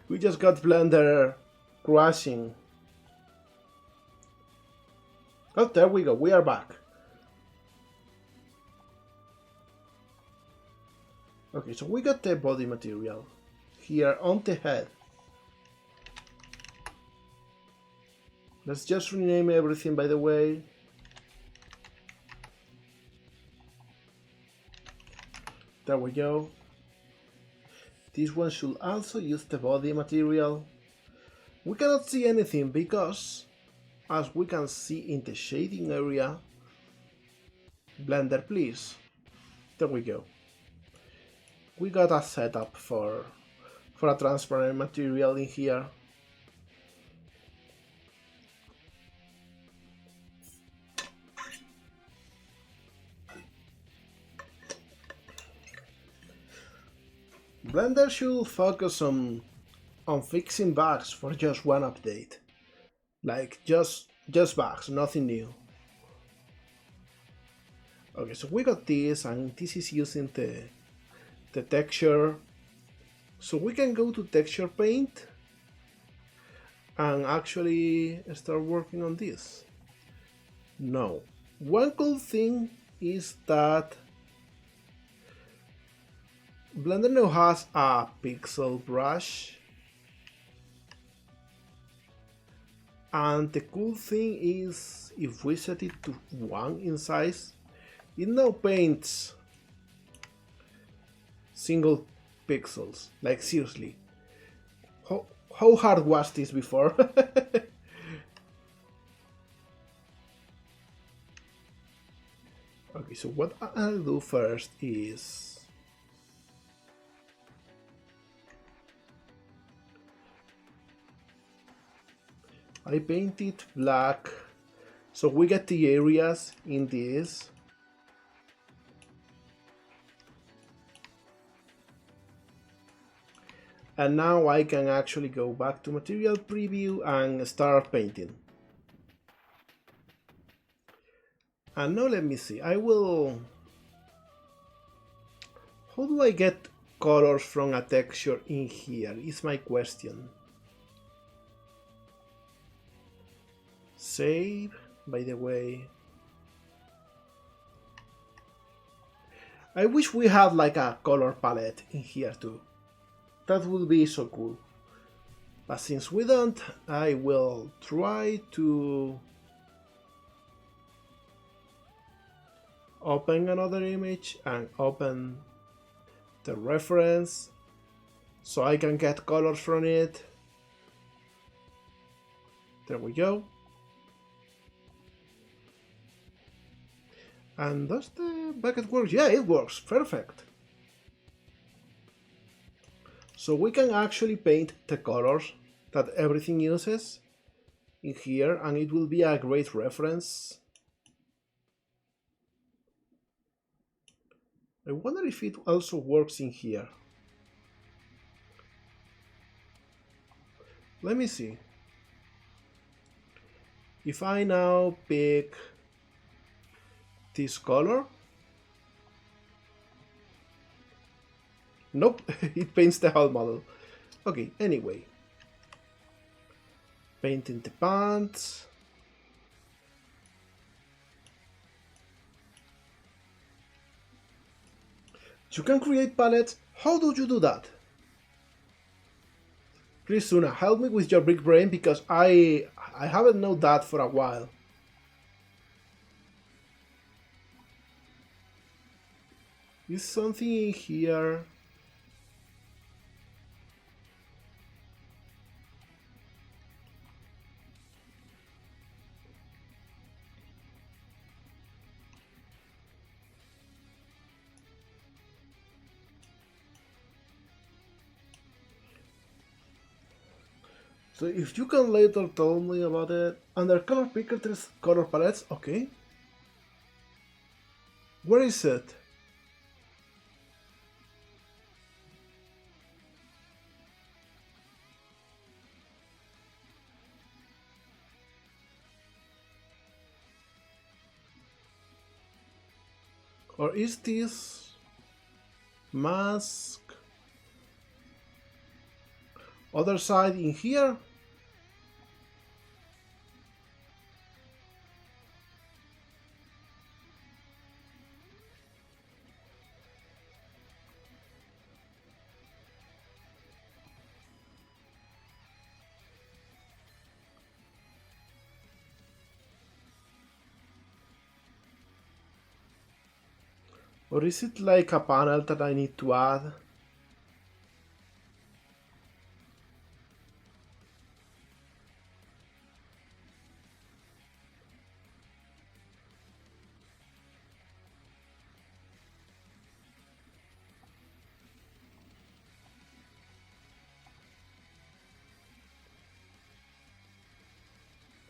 Speaker 1: we just got Blender crashing. Oh, there we go. We are back. Okay, so we got the body material here on the head. Let's just rename everything, by the way. There we go. This one should also use the body material. We cannot see anything because, as we can see in the shading area, Blender please. There we go. We got a setup for a transparent material in here. Blender should focus on fixing bugs for just one update. Like just bugs, nothing new. Okay, so we got this, and this is using the texture. So we can go to texture paint and actually start working on this. No. One cool thing is that Blender now has a pixel brush, and the cool thing is if we set it to 1 in size, it now paints single pixels. Like seriously, how hard was this before? Okay, so what I'll do first is I paint it black, so we get the areas in this. And now I can actually go back to material preview and start painting. And now let me see, how do I get colors from a texture in here is my question. Save, by the way. I wish we had like a color palette in here too. That would be so cool. But since we don't, I will try to open another image and open the reference so I can get colors from it. There we go. And does the bucket work? Yeah, it works. Perfect. So we can actually paint the colors that everything uses in here, and it will be a great reference. I wonder if it also works in here. Let me see. If I now pick this color, nope, it paints the whole model. Okay, anyway. Painting the pants. You can create palettes. How do you do that? Please, Suna, help me with your big brain because I haven't known that for a while. Is something in here? So if you can later tell me about it. Under color picker there's color palettes, okay. Where is it? Or is this mask other side in here? Or is it like a panel that I need to add?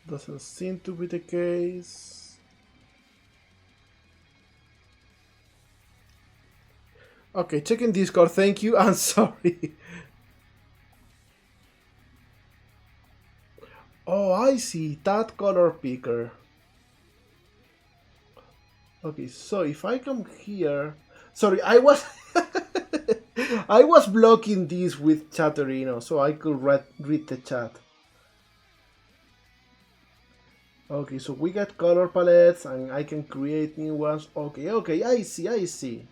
Speaker 1: Doesn't seem to be the case. Okay, checking Discord, thank you. I'm sorry. Oh, I see, that color picker. Okay, so if I come here... Sorry, I was... I was blocking this with Chatterino, so I could read the chat. Okay, so we got color palettes, and I can create new ones. Okay, I see.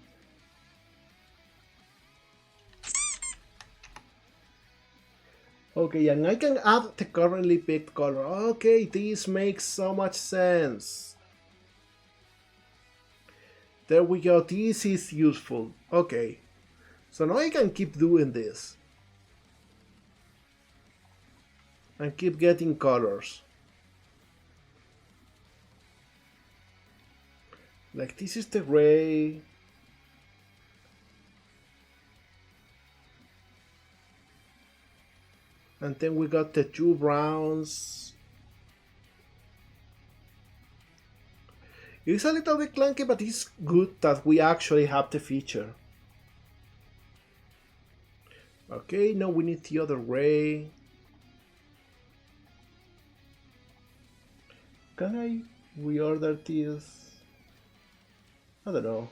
Speaker 1: Okay, and I can add the currently picked color. Okay, this makes so much sense. There we go, this is useful. Okay, so now I can keep doing this. And keep getting colors. Like this is the gray. And then we got the two browns. It's a little bit clunky, but it's good that we actually have the feature. Okay, now we need the other gray. Can I reorder this? I don't know.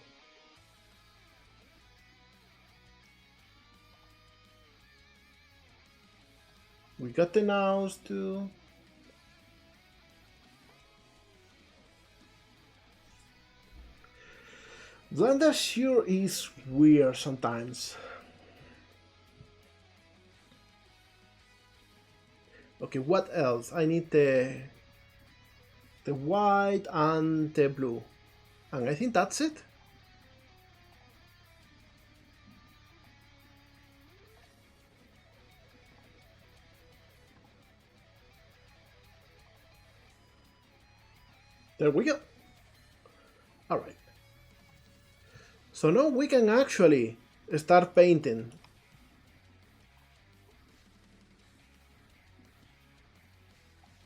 Speaker 1: We got the nows too. Blender sure is weird sometimes. Okay, what else? I need the white and the blue. And I think that's it. There we go. Alright. So now we can actually start painting.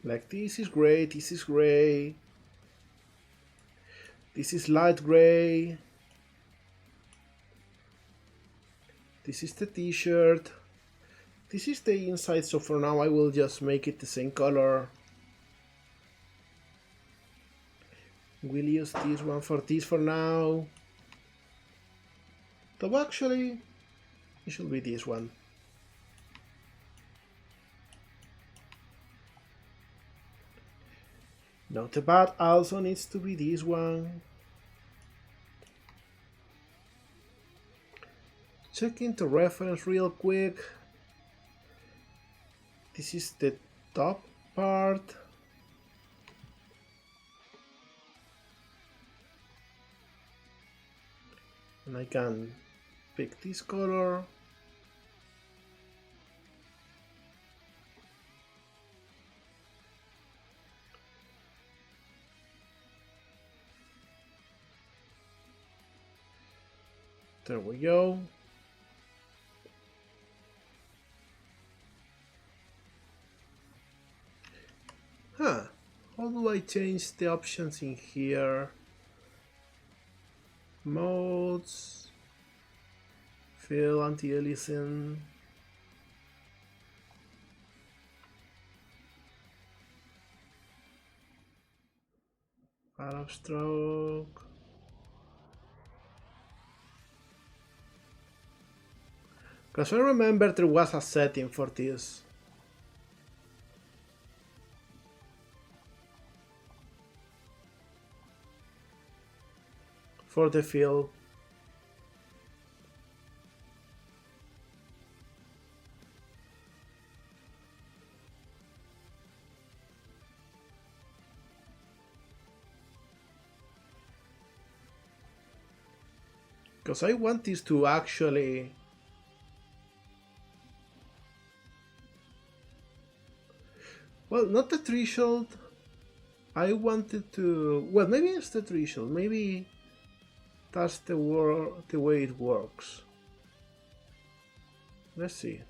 Speaker 1: Like this is gray, this is gray. This is light gray. This is the t-shirt. This is the inside, so for now I will just make it the same color. We'll use this one for this for now. Though actually, it should be this one. Now the bat also needs to be this one. Checking the reference real quick. This is the top part. And I can pick this color. There we go. Huh, how do I change the options in here? Modes, fill, anti-aliasing. Arab stroke. Because I remember there was a setting for this. For the fill. Because I want this to actually... Well, not the threshold. I wanted to... Well, maybe it's the threshold. Maybe that's the way it works. Let's see.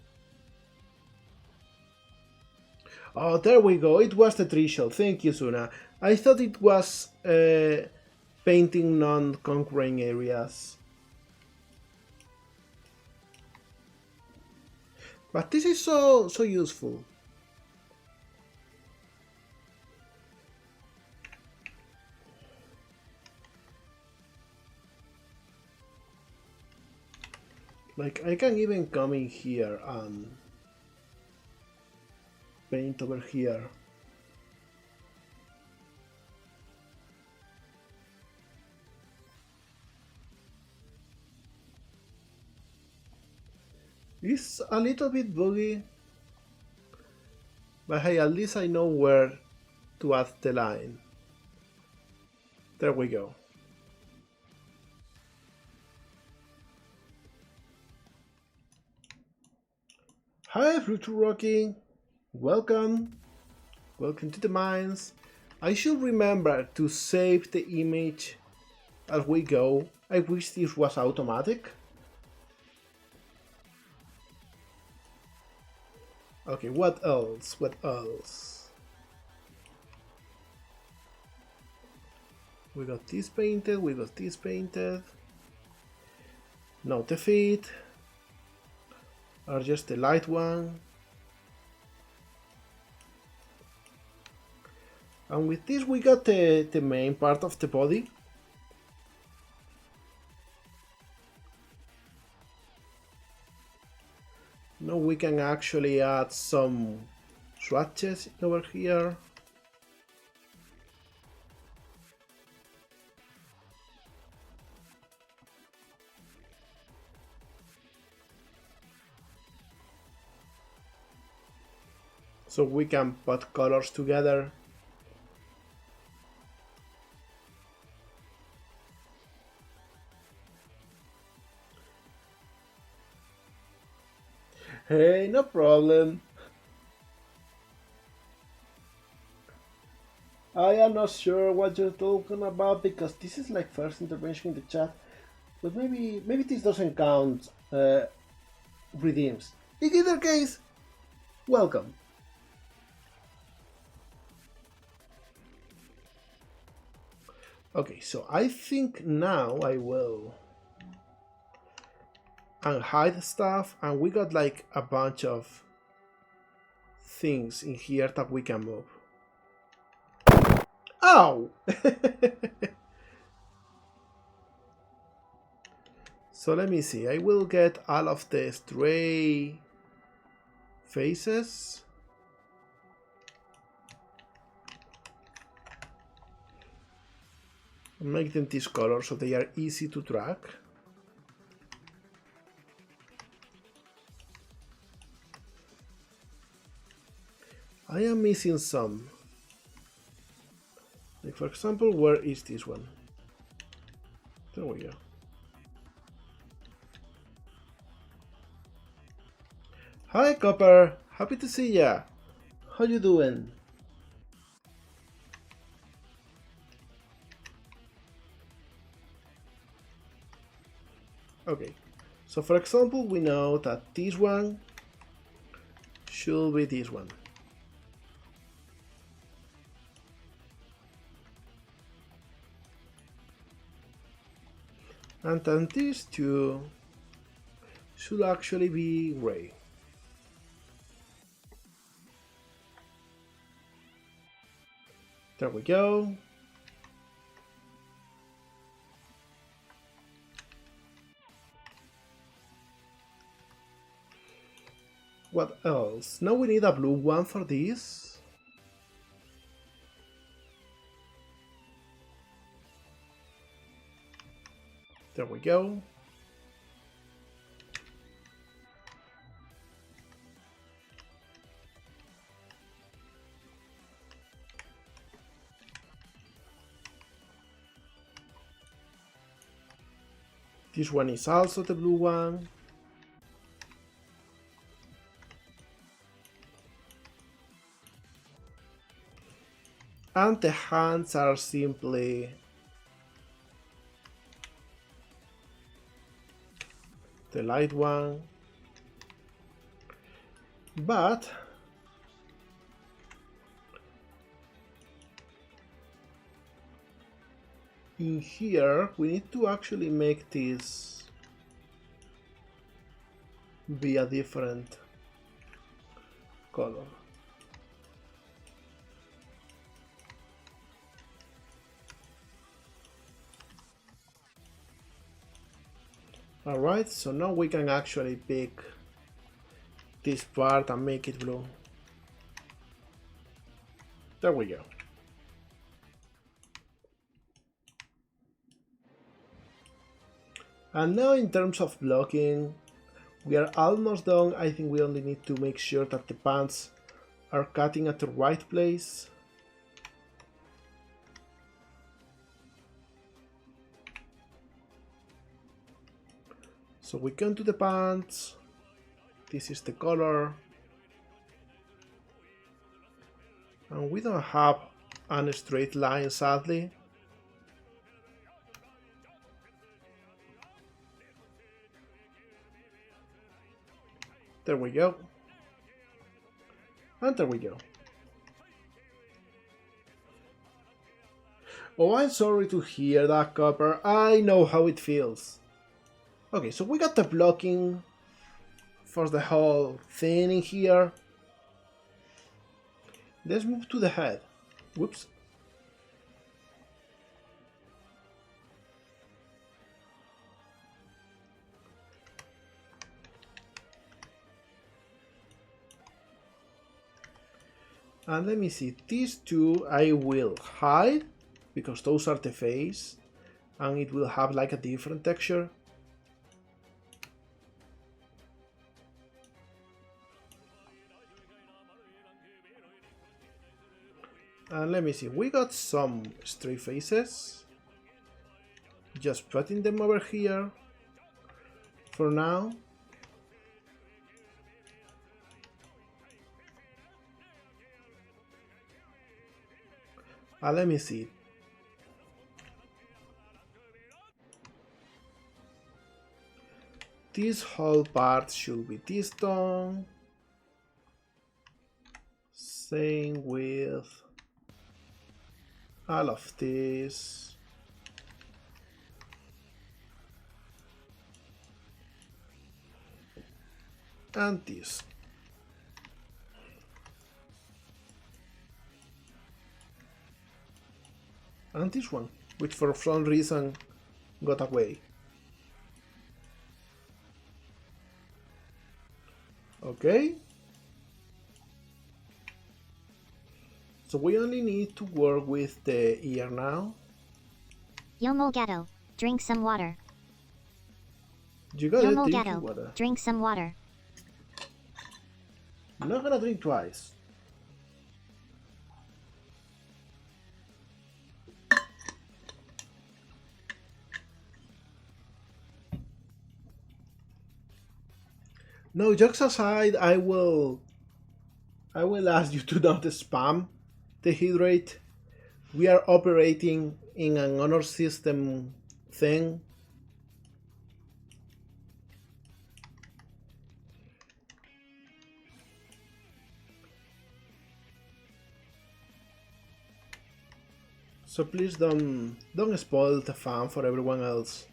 Speaker 1: Oh, there we go. It was the threshold. Thank you, Suna. I thought it was painting non-concurring areas. But this is so useful. Like, I can even come in here and paint over here. It's a little bit buggy, but hey, at least I know where to add the line. There we go. Hi, Future Rocky. Welcome. Welcome to the mines. I should remember to save the image as we go. I wish this was automatic. Okay, what else? What else? We got this painted, we got this painted. No, the feet are just the light one. And with this we got the main part of the body. Now we can actually add some swatches over here. So we can put colors together. Hey, no problem. I am not sure what you're talking about because this is like first intervention in the chat, but maybe this doesn't count redeems. In either case, welcome. Okay, so I think now I will unhide stuff, and we got like a bunch of things in here that we can move. Ow! So let me see, I will get all of the stray faces. Make them this color so they are easy to track. I am missing some. Like for example, where is this one? There we go. Hi Copper, happy to see ya. How you doing? Okay, so for example, we know that this one should be this one. And then these two should actually be gray. There we go. What else? Now we need a blue one for this. There we go. This one is also the blue one. And the hands are simply the light one. But in here we need to actually make this be a different color. Alright, so now we can actually pick this part and make it blue. There we go. And now in terms of blocking, we are almost done. I think we only need to make sure that the pants are cutting at the right place. So we come to the pants. This is the color. And we don't have a straight line, sadly. There we go. And there we go. Oh, I'm sorry to hear that, Copper. I know how it feels. Okay, so we got the blocking for the whole thing in here. Let's move to the head. Whoops. And let me see, these two I will hide because those are the face and it will have like a different texture. And let me see, we got some stray faces. Just putting them over here for now. Let me see. This whole part should be this tone. Same with all of this. And this. And this one, which for some reason got away. Okay. So we only need to work with the ear now.
Speaker 2: Yo molegato, drink some water.
Speaker 1: You gotta
Speaker 2: Yo
Speaker 1: drink
Speaker 2: molegato,
Speaker 1: water.
Speaker 2: drink some water.
Speaker 1: I'm not gonna drink twice. No, jokes aside, I will ask you to not spam the hit rate. We are operating in an honor system thing. So please don't spoil the fun for everyone else.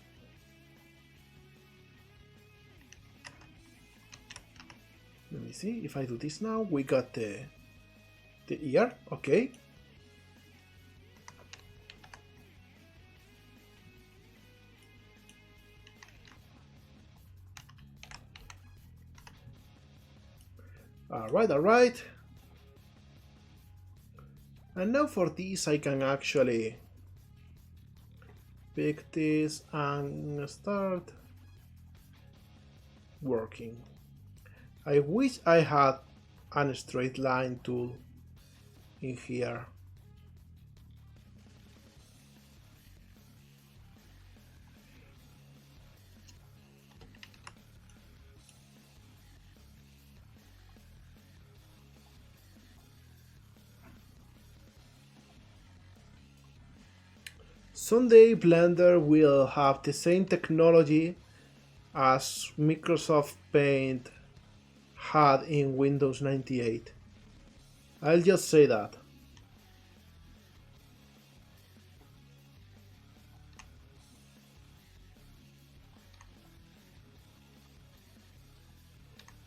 Speaker 1: Let me see, if I do this now, we got the ear, okay. Alright. And now for this I can actually pick this and start working. I wish I had a straight line tool in here. Someday Blender will have the same technology as Microsoft Paint had in Windows 98. I'll just say that.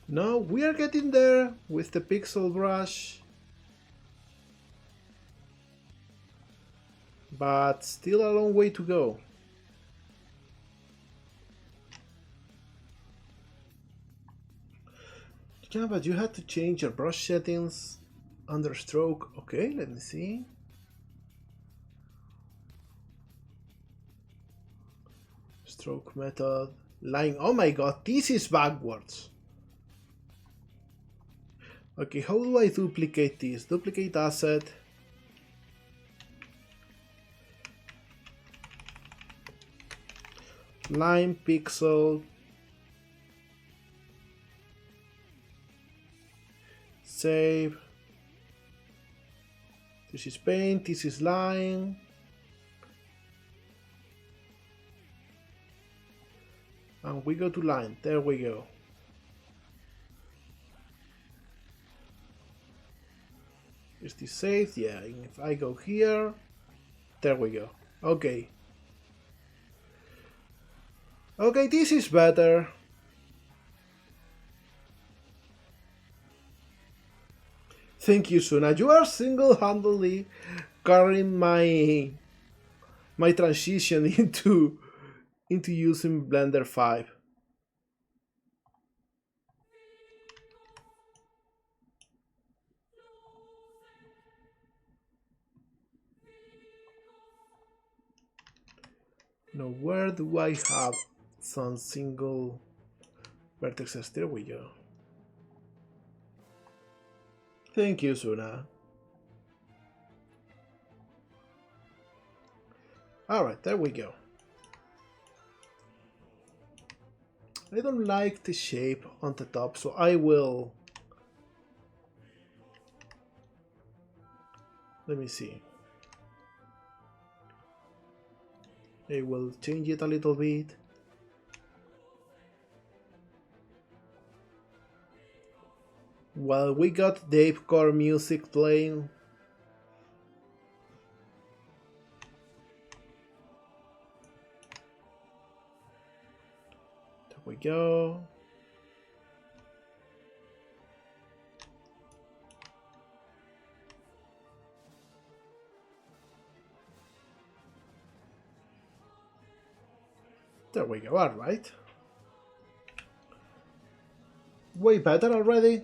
Speaker 1: No, we are getting there with the pixel brush. But still a long way to go. Yeah, but you had to change your brush settings under stroke. Okay, let me see. Stroke method. Line. Oh my god, this is backwards. Okay, how do I duplicate this? Duplicate asset. Line pixel. Save. This is paint, this is line. And we go to line. There we go. Is this saved? Yeah, and if I go here, there we go. Okay. Okay, this is better. Thank you, Suna. You are single-handedly carrying my transition into using Blender 5. Now, where do I have some single vertices? There we go. Thank you, Suna. Alright, there we go. I don't like the shape on the top, so I will... Let me see. I will change it a little bit. While we got Dave Core music playing. There we go. There we go, alright. Way better already.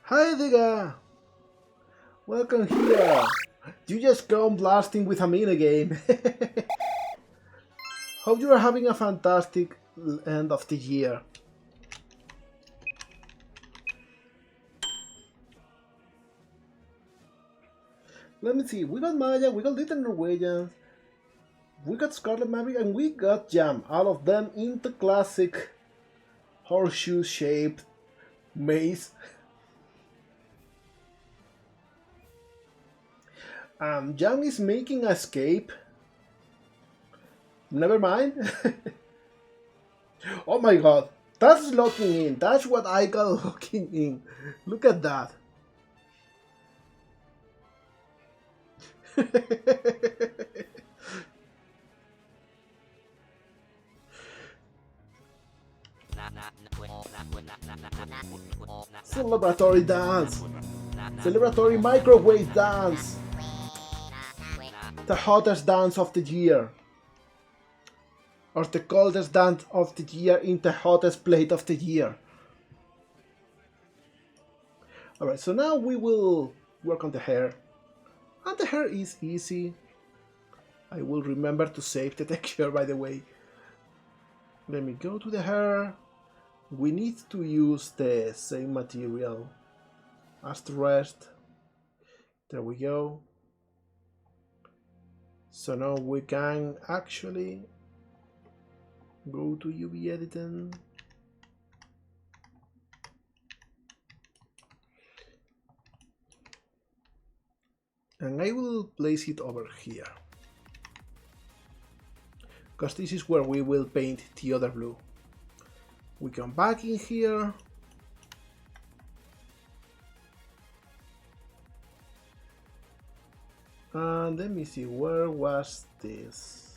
Speaker 1: Hi Digga! Welcome here! You just come blasting with a minigame. Hope you are having a fantastic end of the year. Let me see, we got Maya, we got Little Norwegians, we got Scarlet Maverick, and we got Jam. All of them in the classic horseshoe-shaped maze. Jam is making an escape. Never mind. Oh my god, that's locking in. That's what I got locking in. Look at that. Celebratory dance. Celebratory microwave dance. The hottest dance of the year. Or the coldest dance of the year in the hottest plate of the year. Alright, so now we will work on the hair. And the hair is easy. I will remember to save the texture, by the way. Let me go to the hair. We need to use the same material as the rest. There we go. So now we can actually go to UV editing. And I will place it over here, because this is where we will paint the other blue. We come back in here. And let me see, where was this?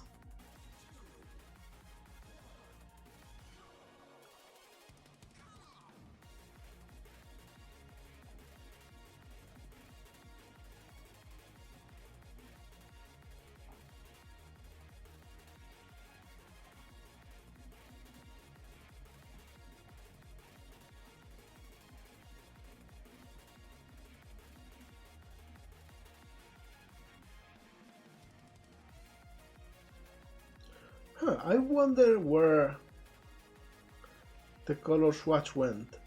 Speaker 1: I wonder where the color swatch went.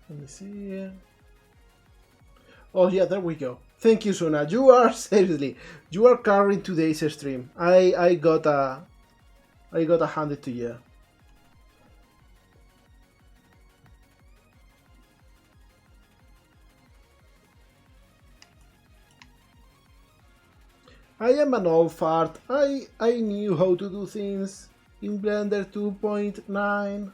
Speaker 1: Let me see. Oh yeah, there we go. Thank you, Suna. You are seriously, you are carrying today's stream. I got a handed to you. I am an old fart. I knew how to do things in Blender 2.9.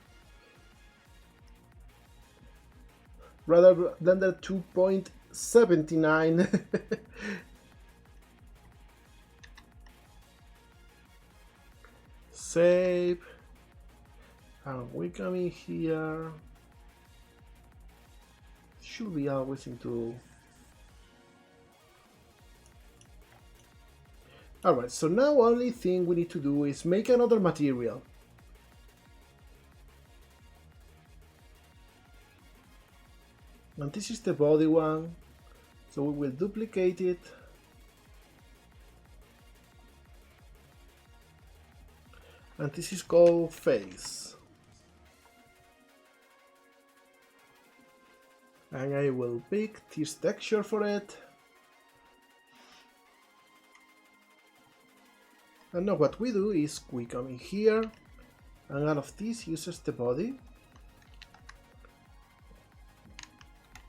Speaker 1: Rather, Blender 2.79. Save. And we come in here. Should be always into. Alright, so now only thing we need to do is make another material. And this is the body one, so we will duplicate it. And this is called face. And I will pick this texture for it. And now what we do is we come in here, and all of this uses the body.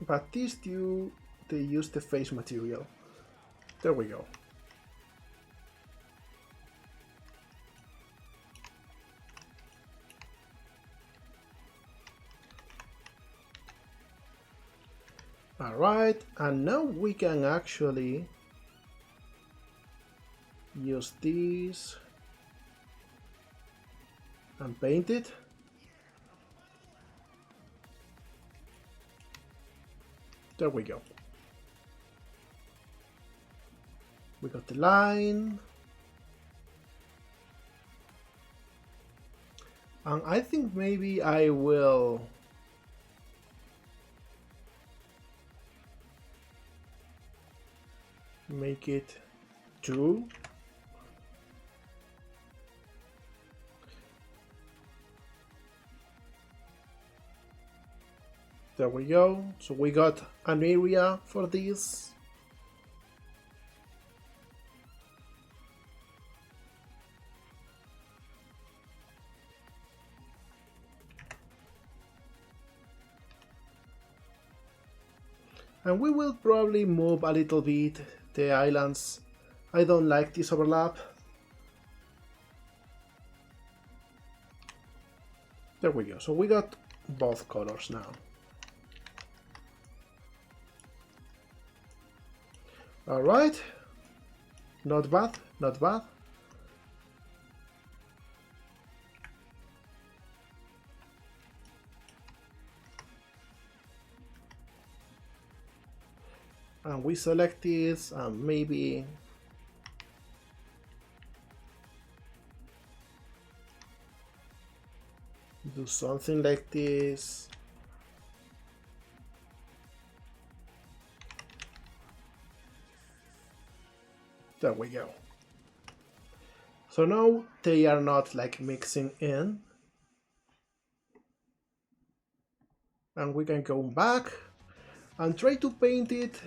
Speaker 1: But these two, they use the face material. There we go. Alright, and now we can actually use this and paint it. There we go. We got the line. And I think maybe I will make it 2. There we go. So we got an area for this. And we will probably move a little bit the islands. I don't like this overlap. There we go. So we got both colors now. Alright, not bad, not bad. And we select this and maybe do something like this. There we go. So now they are not like mixing in. And we can go back and try to paint it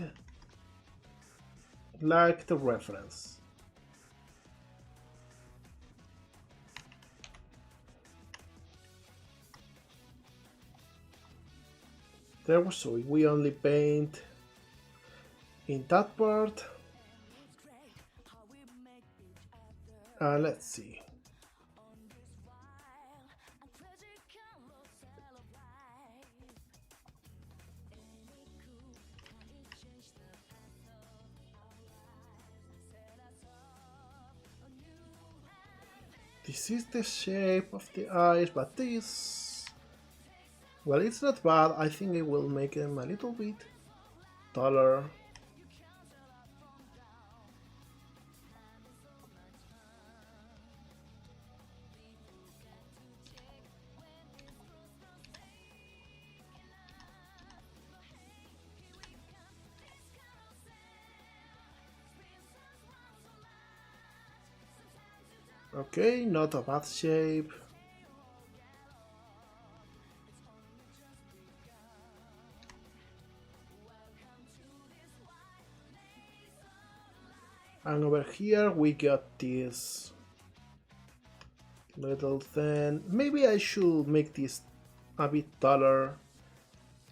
Speaker 1: like the reference. So we only paint in that part. Let's see. This is the shape of the eyes, but this... well, it's not bad. I think it will make them a little bit taller. Okay, not a bad shape. And over here we got this little thing. Maybe I should make this a bit taller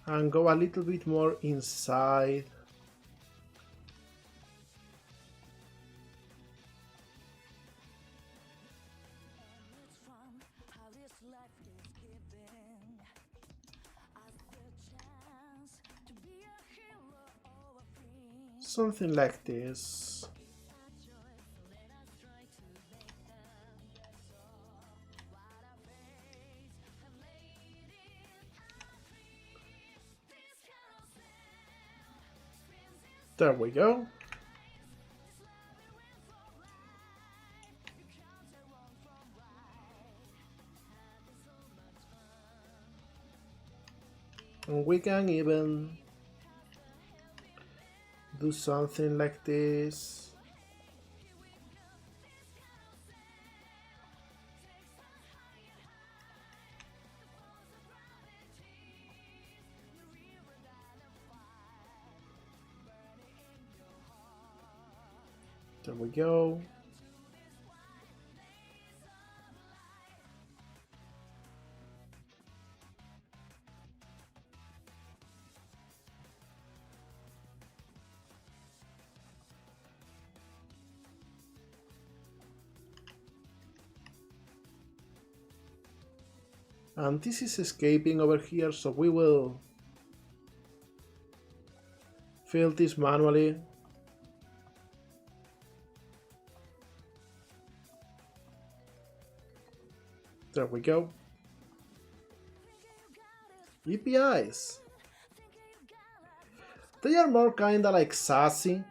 Speaker 1: and go a little bit more inside. Something like this. There we go. And we can even do something like this. There we go. And this is escaping over here, so we will fill this manually. There we go. EPIs. They are more kinda like sassy.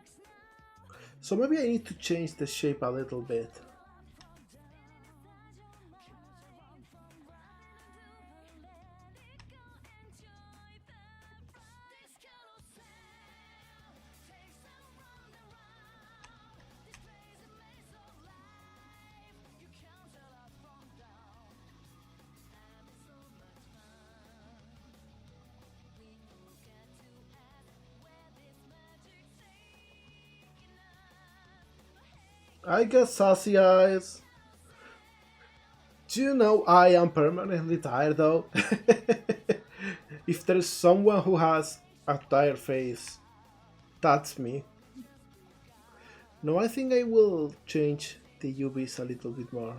Speaker 1: So maybe I need to change the shape a little bit. I got sassy eyes. Do you know I am permanently tired though? If there is someone who has a tired face, that's me. No, I think I will change the UVs a little bit more.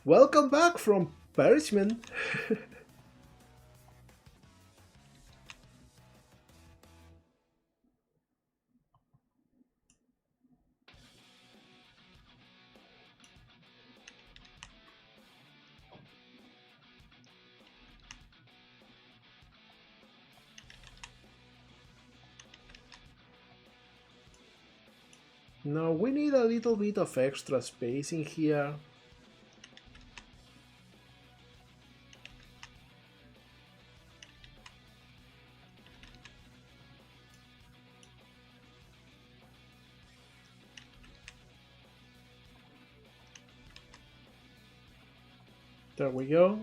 Speaker 1: Welcome back from Parishman. Now we need a little bit of extra space in here. There we go.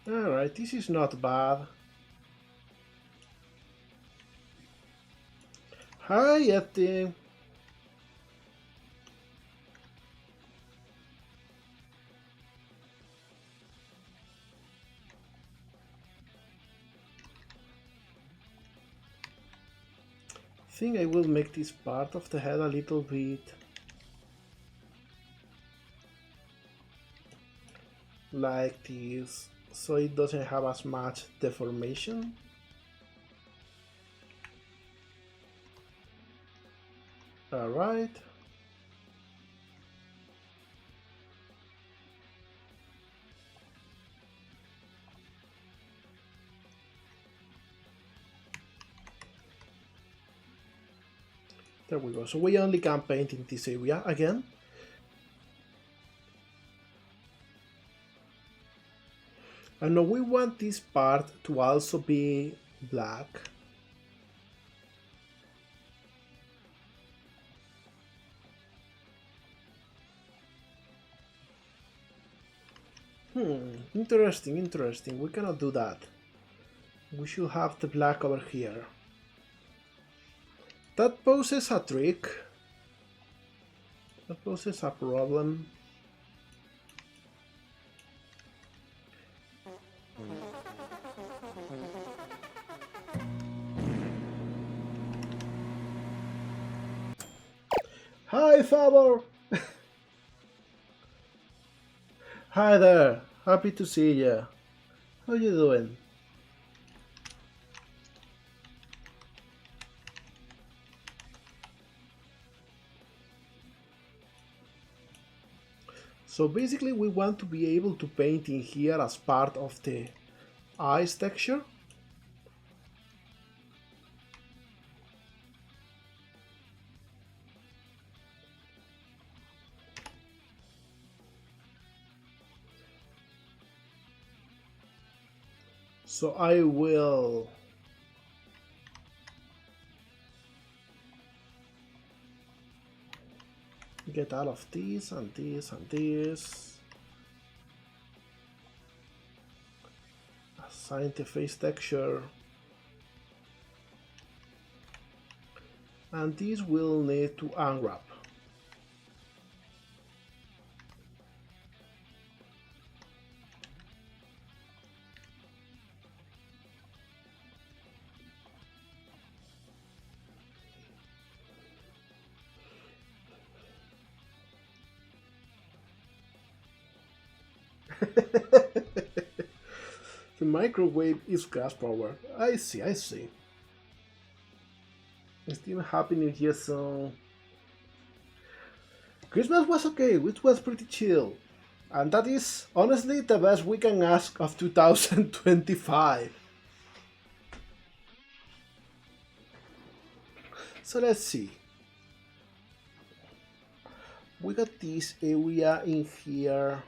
Speaker 1: Alright, this is not bad. Hi, Yeti. I think I will make this part of the head a little bit like this, so it doesn't have as much deformation. Alright. There we go. So we only can paint in this area again. And now we want this part to also be black. Interesting, interesting. We cannot do that. We should have the black over here. That poses a trick. That poses a problem. Hi, Faber! Hi there. Happy to see you. How you doing? So basically we want to be able to paint in here as part of the eyes texture. So I will get all of these and this and this. Assign the face texture. And this will need to unwrap. The microwave is gas powered. I see, I see. It's still happening here, so Christmas was okay, it was pretty chill. And that is honestly the best we can ask of 2025. So let's see. We got this area in here.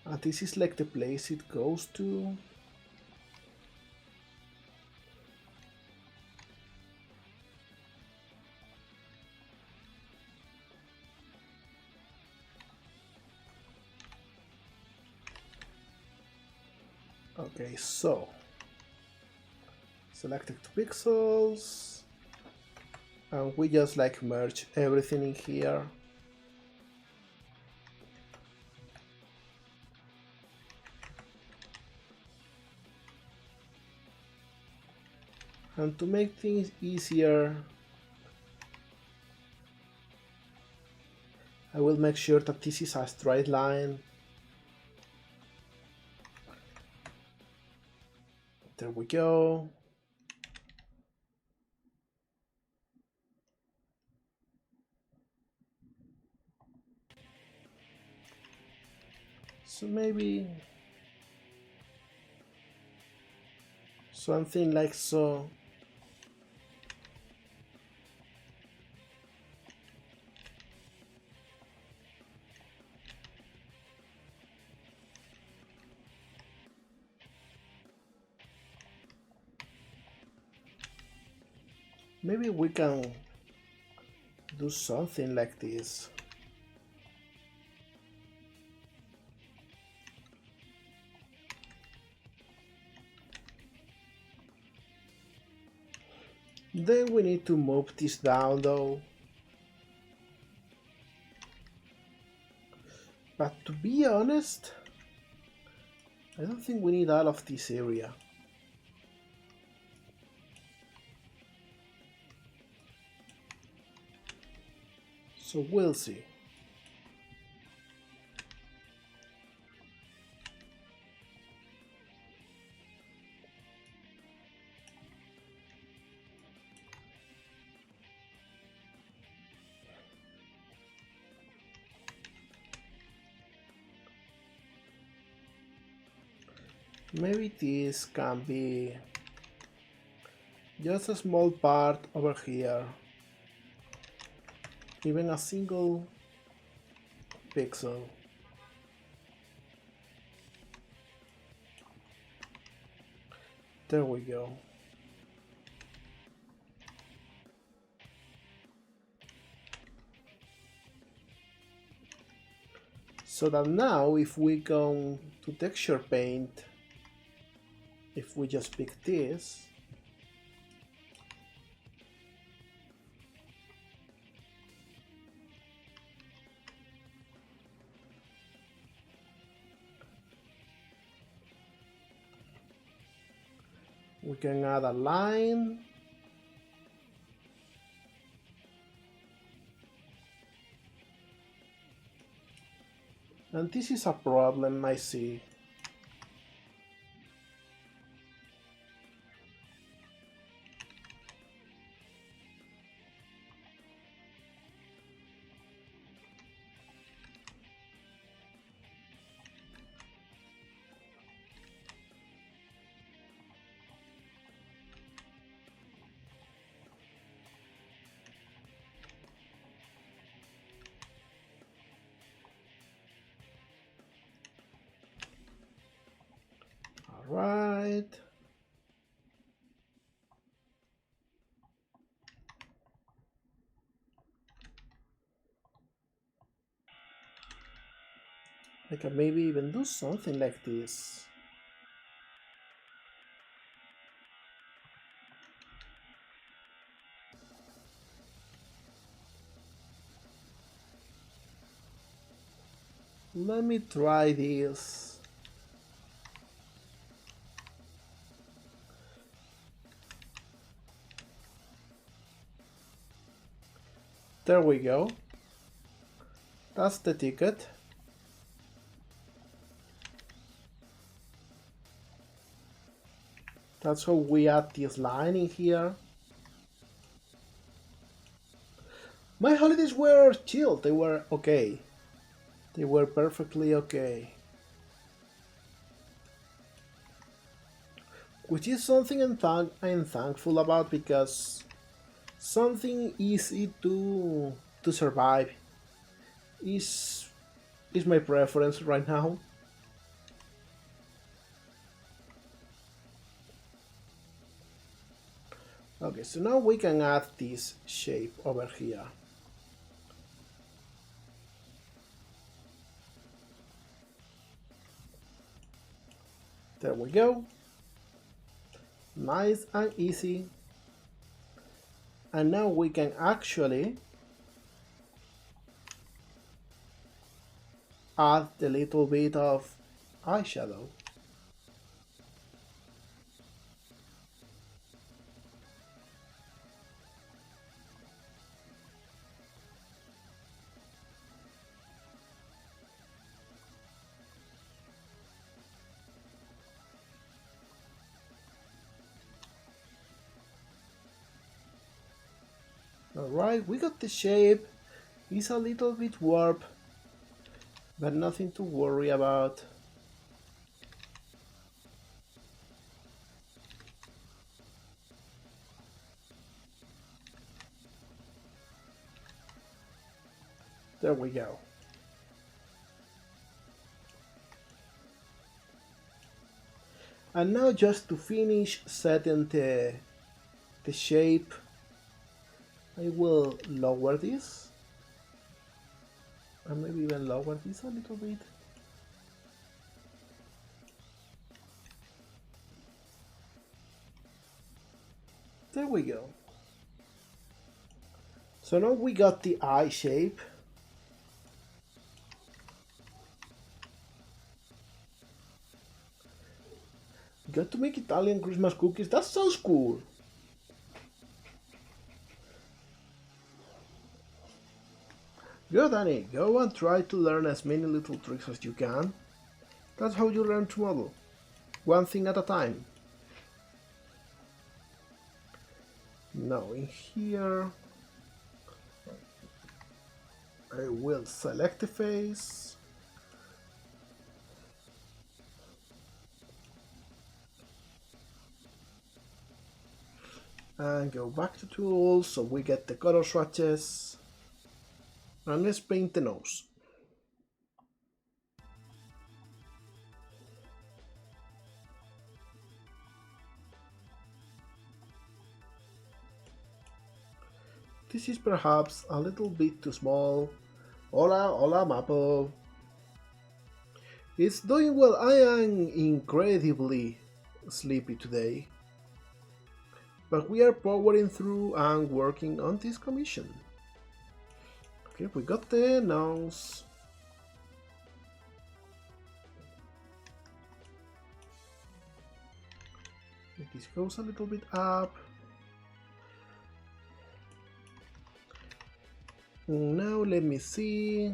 Speaker 1: And this is like the place it goes to. Okay, so selected pixels, and we just like merge everything in here. And to make things easier, I will make sure that this is a straight line. There we go. So maybe something like so. Maybe we can do something like this. Then we need to move this down though. But to be honest, I don't think we need all of this area. So we'll see. Maybe this can be just a small part over here. Even a single pixel. There we go. So that now if we go to texture paint, if we just pick this, we can add a line. And this is a problem I see. Right. I can maybe even do something like this. Let me try this. There we go. That's the ticket. That's how we add this line in here. My holidays were chill, they were okay. They were perfectly okay. Which is something I'm thankful about, because something easy to survive is my preference right now. Okay, so now we can add this shape over here. There we go. Nice and easy. And now we can actually add a little bit of eyeshadow. Alright, we got the shape. It's a little bit warped, but nothing to worry about. There we go. And now just to finish setting the shape, I will lower this. And maybe even lower this a little bit. There we go. So now we got the eye shape. Got to make Italian Christmas cookies. That sounds cool. Go, Danny. Go and try to learn as many little tricks as you can. That's how you learn to model. One thing at a time. Now in here, I will select the face. And go back to tools so we get the color swatches. And let's paint the nose. This is perhaps a little bit too small. Hola, hola, Mapo. It's doing well. I am incredibly sleepy today. But we are powering through and working on this commission. Okay, we got the nose. This goes a little bit up. Now let me see.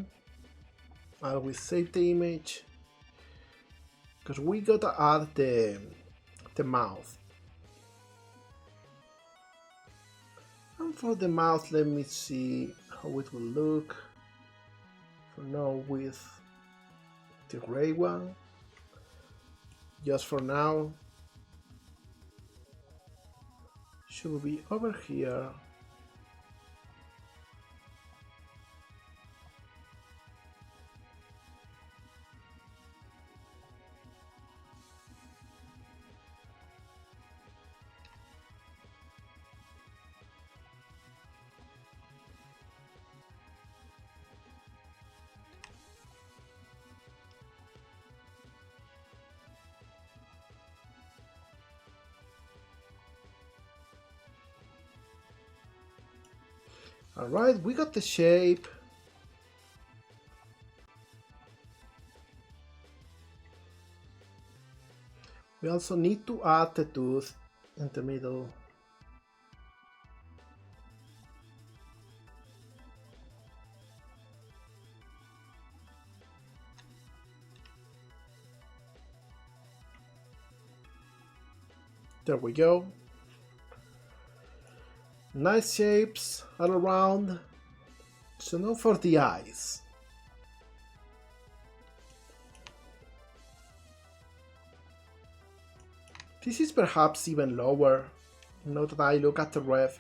Speaker 1: I will save the image because we gotta add the mouth. And for the mouth, let me see how it will look. For now, with the gray one. Just for now, should be over here. Alright, we got the shape. We also need to add the tooth in the middle. There we go. Nice shapes all around. So now for the eyes. This is perhaps even lower, now that I look at the ref.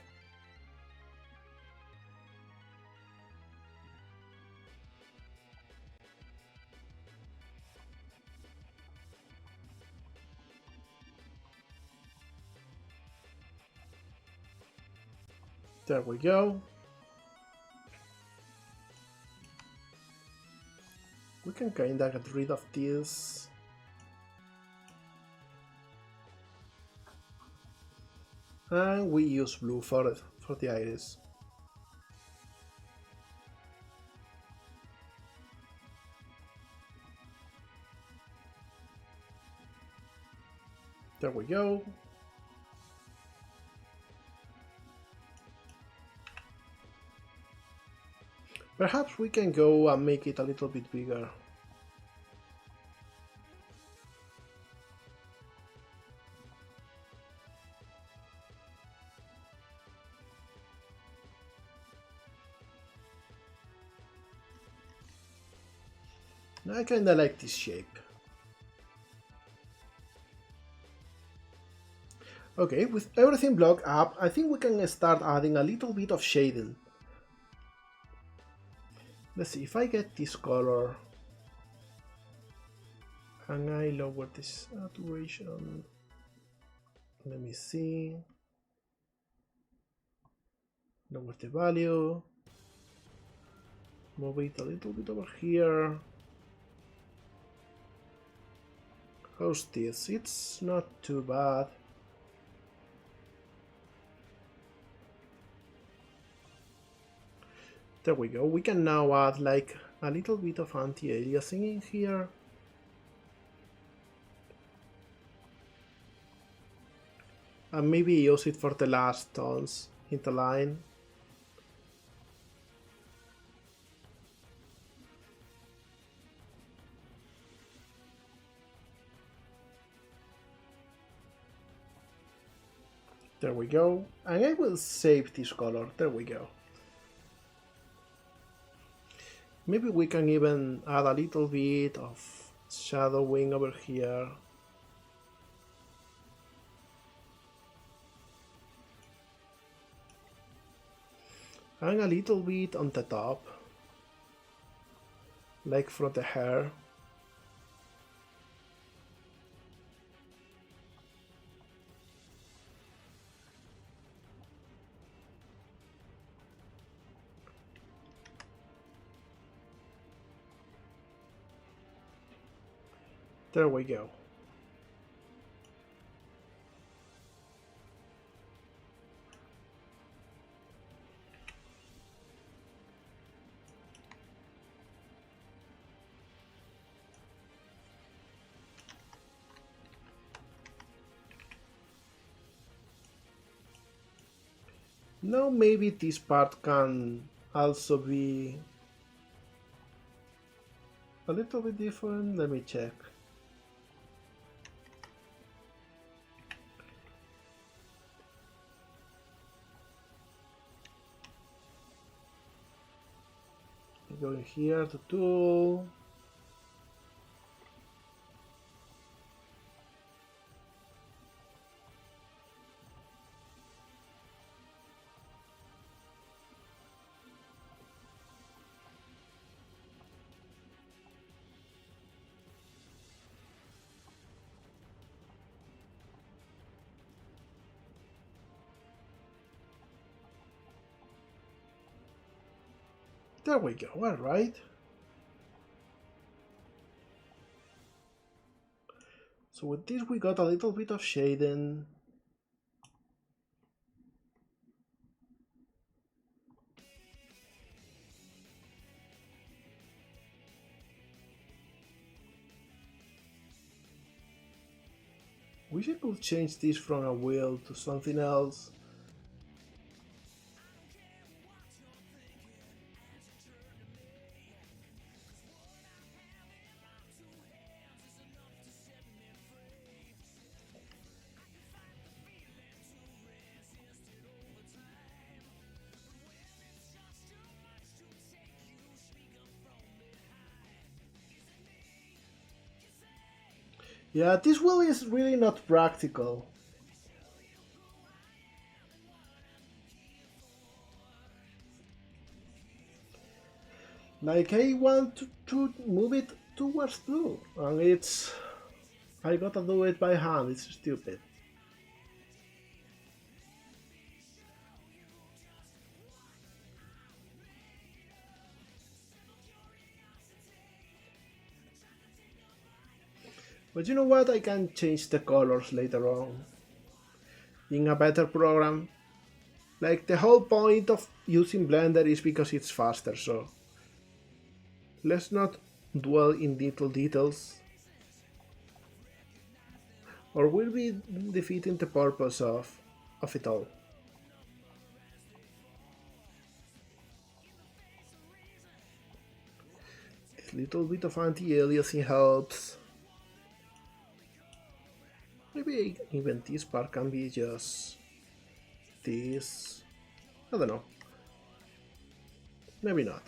Speaker 1: There we go. We can kinda get rid of this. And we use blue for it, for the iris. There we go. Perhaps we can go and make it a little bit bigger. I kinda like this shape. Okay, with everything blocked up, I think we can start adding a little bit of shading. Let's see, if I get this color and I lower this saturation, let me see. Lower the value. Move it a little bit over here. How's this? It's not too bad. There we go. We can now add like a little bit of anti-aliasing in here. And maybe use it for the last tones in the line. There we go. And I will save this color. There we go. Maybe we can even add a little bit of shadowing over here. And a little bit on the top, like for the hair. There we go. Now maybe this part can also be a little bit different. Let me check. Going here to tool. There we go, alright. So with this we got a little bit of shading. Wish I could change this from a wheel to something else. Yeah, this wheel is really not practical. Like, I want to move it towards blue, and I gotta do it by hand, it's stupid. But you know what, I can change the colors later on in a better program. Like, the whole point of using Blender is because it's faster, so let's not dwell in little details, or we'll be defeating the purpose of it all. This little bit of anti-aliasing helps. Maybe even this part can be just this. I don't know. Maybe not.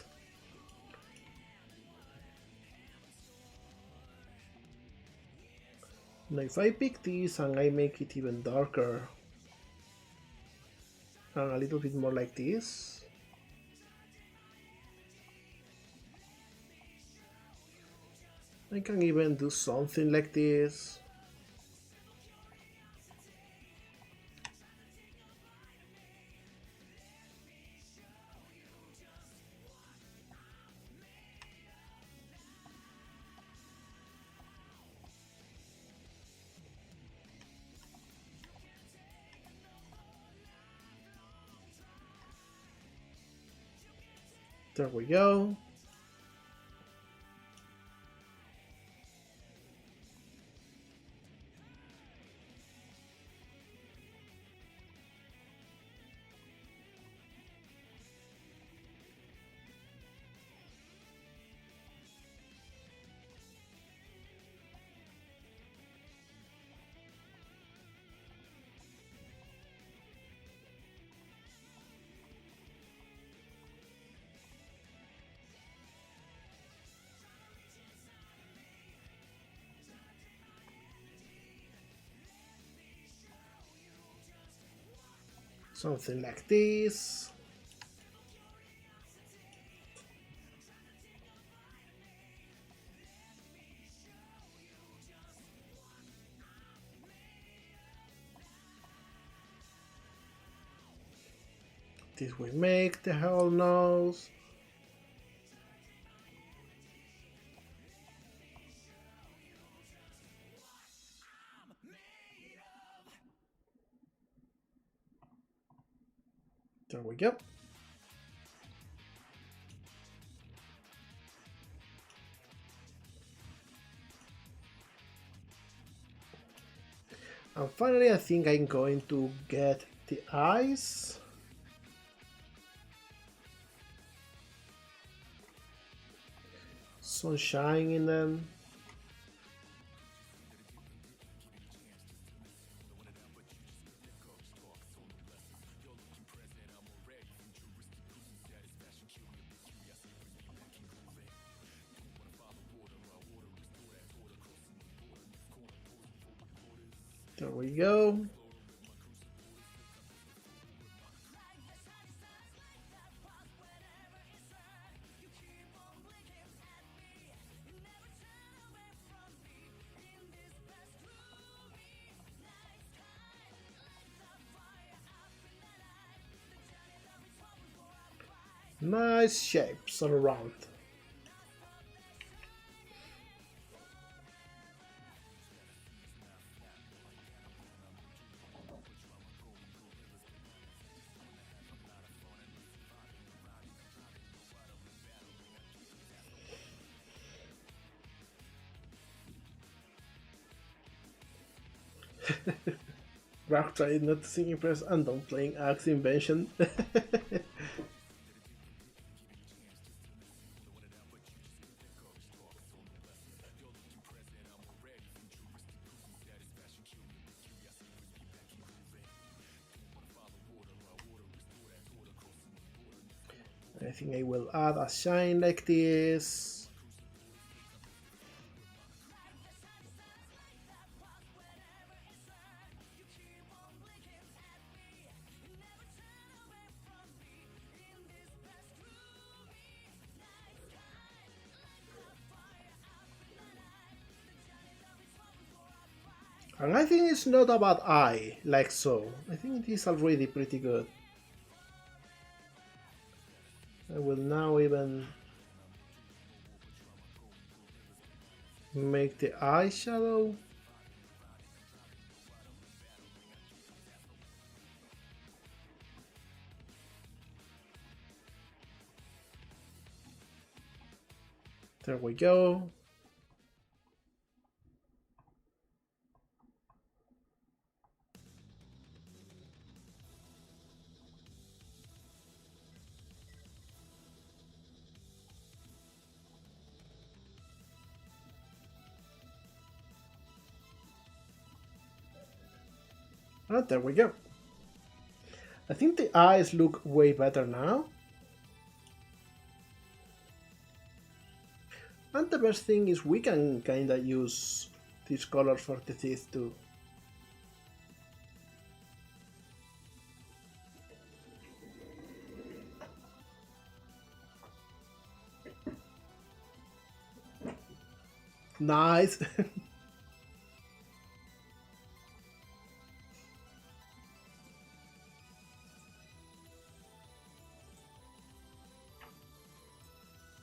Speaker 1: Now if I pick this and I make it even darker and a little bit more like this, I can even do something like this. There we go. Something like this. This will make the whole nose. There we go. And finally, I think I'm going to get the eyes. Some shine in them. There we go. Nice shapes all around. Rock tried noticing impress and don't playing Axe Invention. I think I will add a shine like this. And I think it's not a bad eye, like so. I think it is already pretty good. I will now even make the eyeshadow. There we go. And there we go. I think the eyes look way better now. And the best thing is we can kinda use these colors for the teeth too. Nice!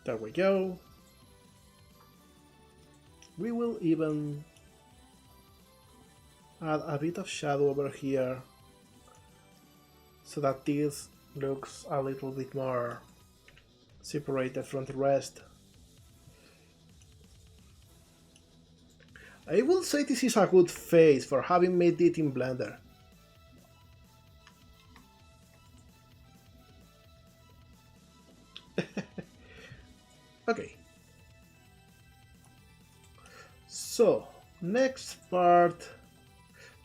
Speaker 1: There we go. We will even add a bit of shadow over here so that this looks a little bit more separated from the rest. I will say this is a good face for having made it in Blender. Okay. So, next part,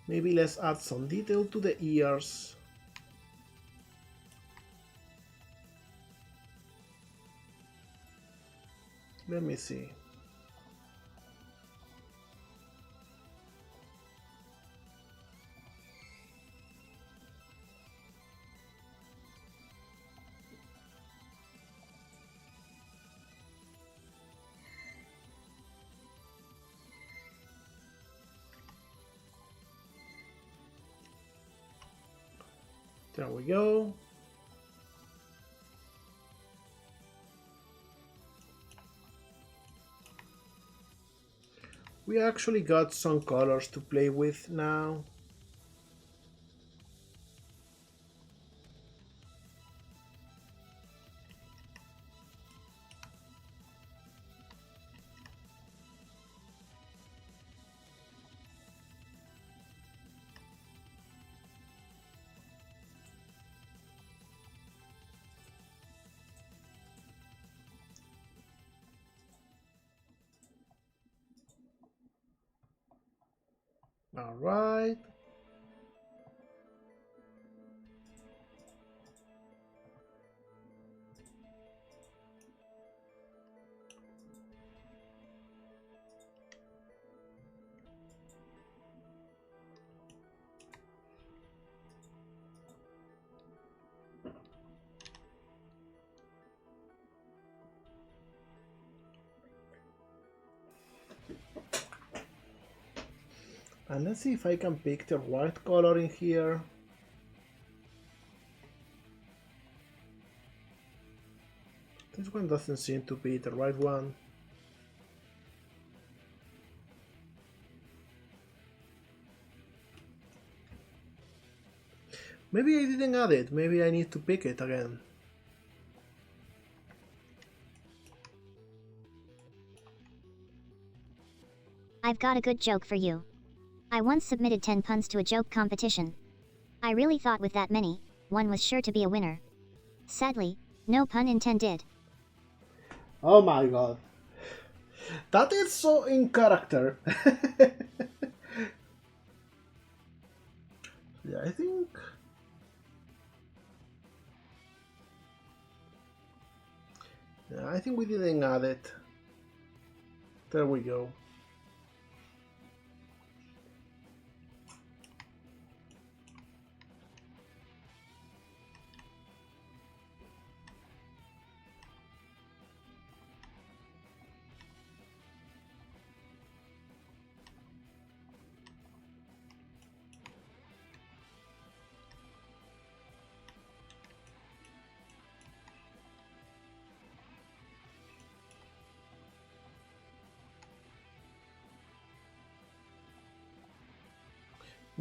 Speaker 1: maybe let's add some detail to the ears. Let me see. There we go. We actually got some colors to play with now. All right. And let's see if I can pick the right color in here. This one doesn't seem to be the right one. Maybe I didn't add it, maybe I need to pick it again.
Speaker 2: I've got a good joke for you. I once submitted 10 puns to a joke competition. I really thought with that many, one was sure to be a winner. Sadly, no pun intended.
Speaker 1: Oh my god. That is so in character. Yeah, I think... Yeah, I think we didn't add it. There we go.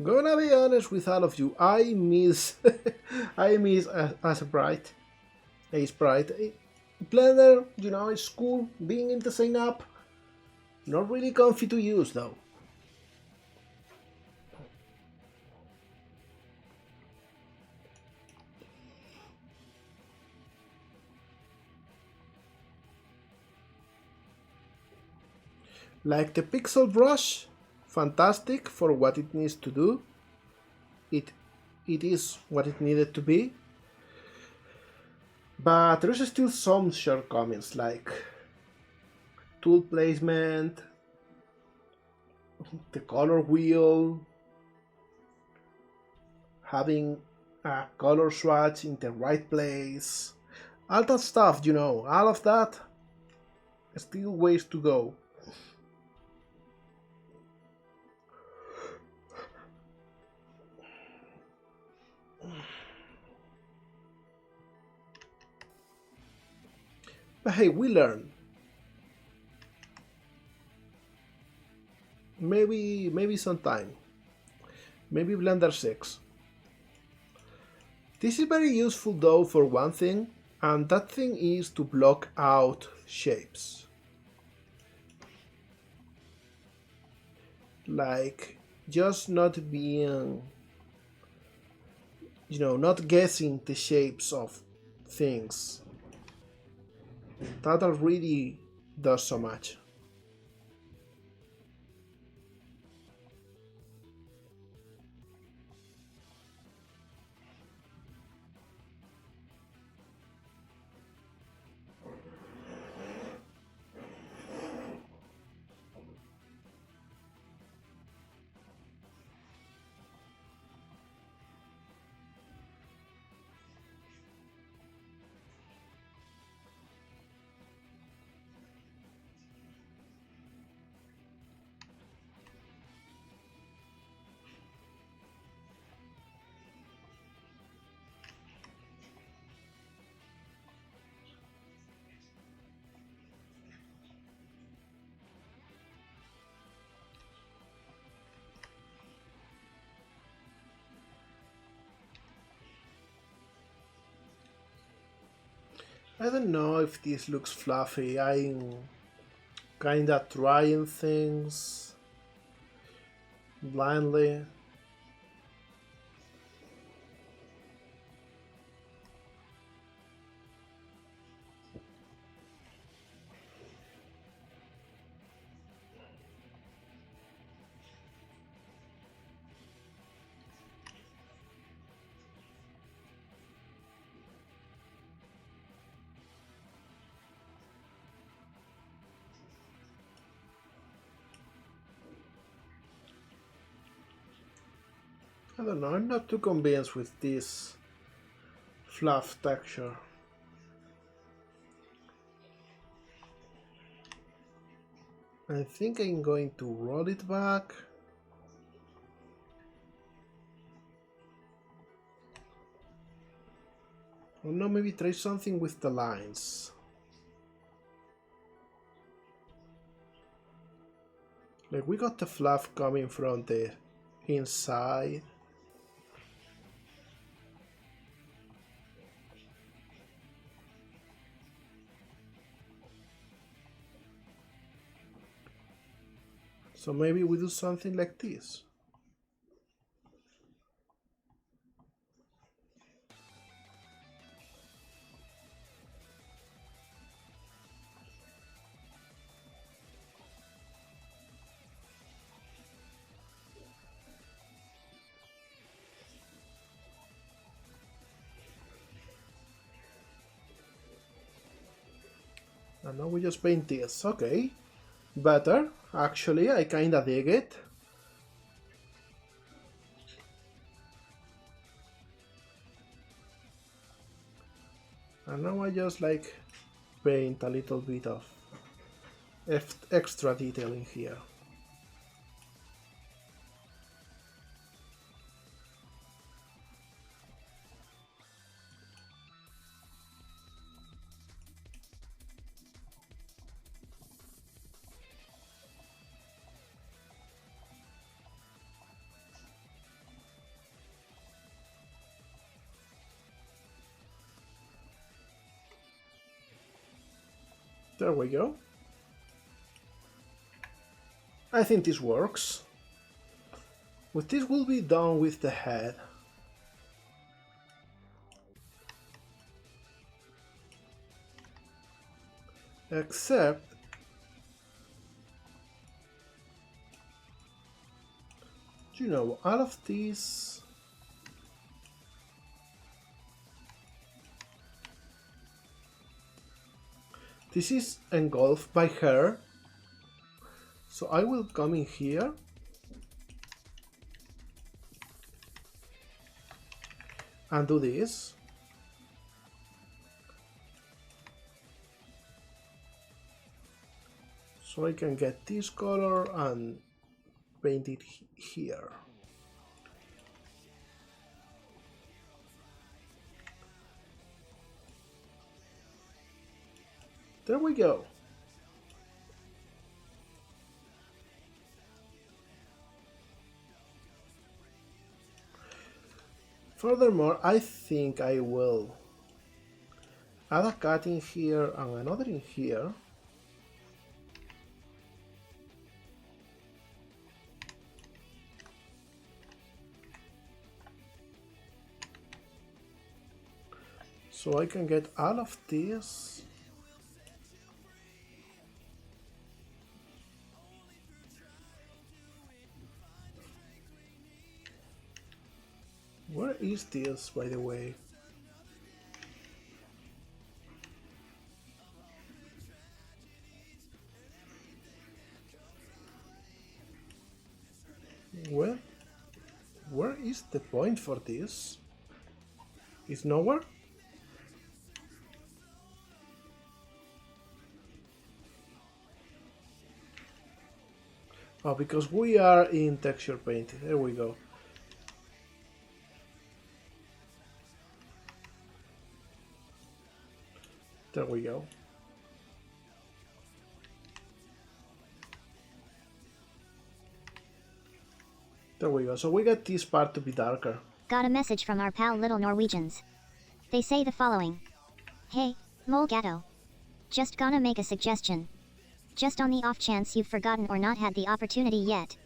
Speaker 1: Gonna be honest with all of you, I miss I miss a sprite. A sprite. Blender, you know, it's cool being in the same app. Not really comfy to use though. Like the pixel brush, fantastic for what it needs to do. It is what it needed to be. But there's still some shortcomings like tool placement, the color wheel, having a color swatch in the right place, all that stuff, you know, all of that, still ways to go. But hey, we learn. Maybe sometime. Maybe Blender 6. This is very useful though for one thing. And that thing is to block out shapes. Like, just not being, not guessing the shapes of things. That already does so much. I don't know if this looks fluffy. I'm kinda trying things blindly. I don't know, I'm not too convinced with this fluff texture. I think I'm going to roll it back. Or no, maybe try something with the lines. Like, we got the fluff coming from the inside. So maybe we do something like this. And now we just paint this. Okay. Better. Actually, I kinda dig it. And now I just like paint a little bit of extra detail in here. There we go. I think this works. But this will be done with the head. Except all of these this is engulfed by hair. So I will come in here and do this. So I can get this color and paint it here. There we go. Furthermore, I think I will add a cat in here and another in here. So I can get all of this. Where is this, by the way? Well, where is the point for this? Is nowhere? Oh, because we are in texture paint. There we go. There we go. There we go. So we got this part to be darker.
Speaker 2: Got a message from our pal Little Norwegians. They say the following. Hey, molegato. Just gonna make a suggestion. Just on the off chance you've forgotten or not had the opportunity yet.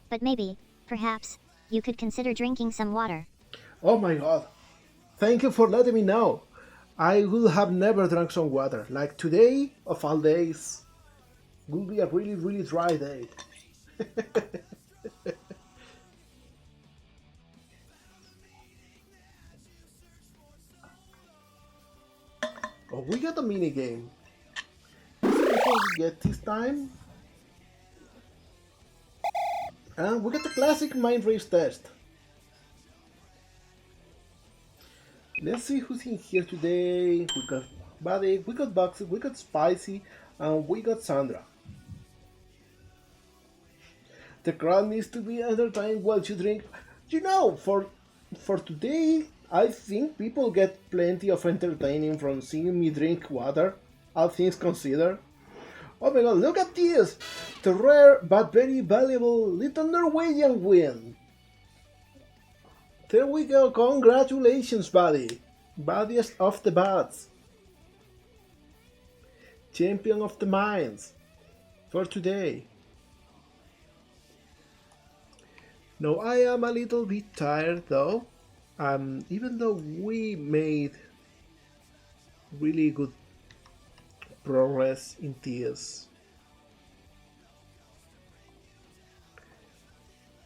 Speaker 2: But maybe, perhaps, you could consider drinking some water.
Speaker 1: Oh my god. Thank you for letting me know. I would have never drunk some water. Like today, of all days, will be a really, really dry day. Oh, we got a mini game. Let's see if we get this time. And we got the classic mind race test. Let's see who's in here today. We got Buddy, we got Boxy, we got Spicy, and we got Sandra. The crowd needs to be entertained while you drink. You know, for today, I think people get plenty of entertaining from seeing me drink water, all things considered. Oh my god, look at this! The rare but very valuable little Norwegian win. There we go, congratulations, buddy. Buddiest of the buds. Champion of the minds. For today. Now I am a little bit tired though. Even though we made really good progress in this.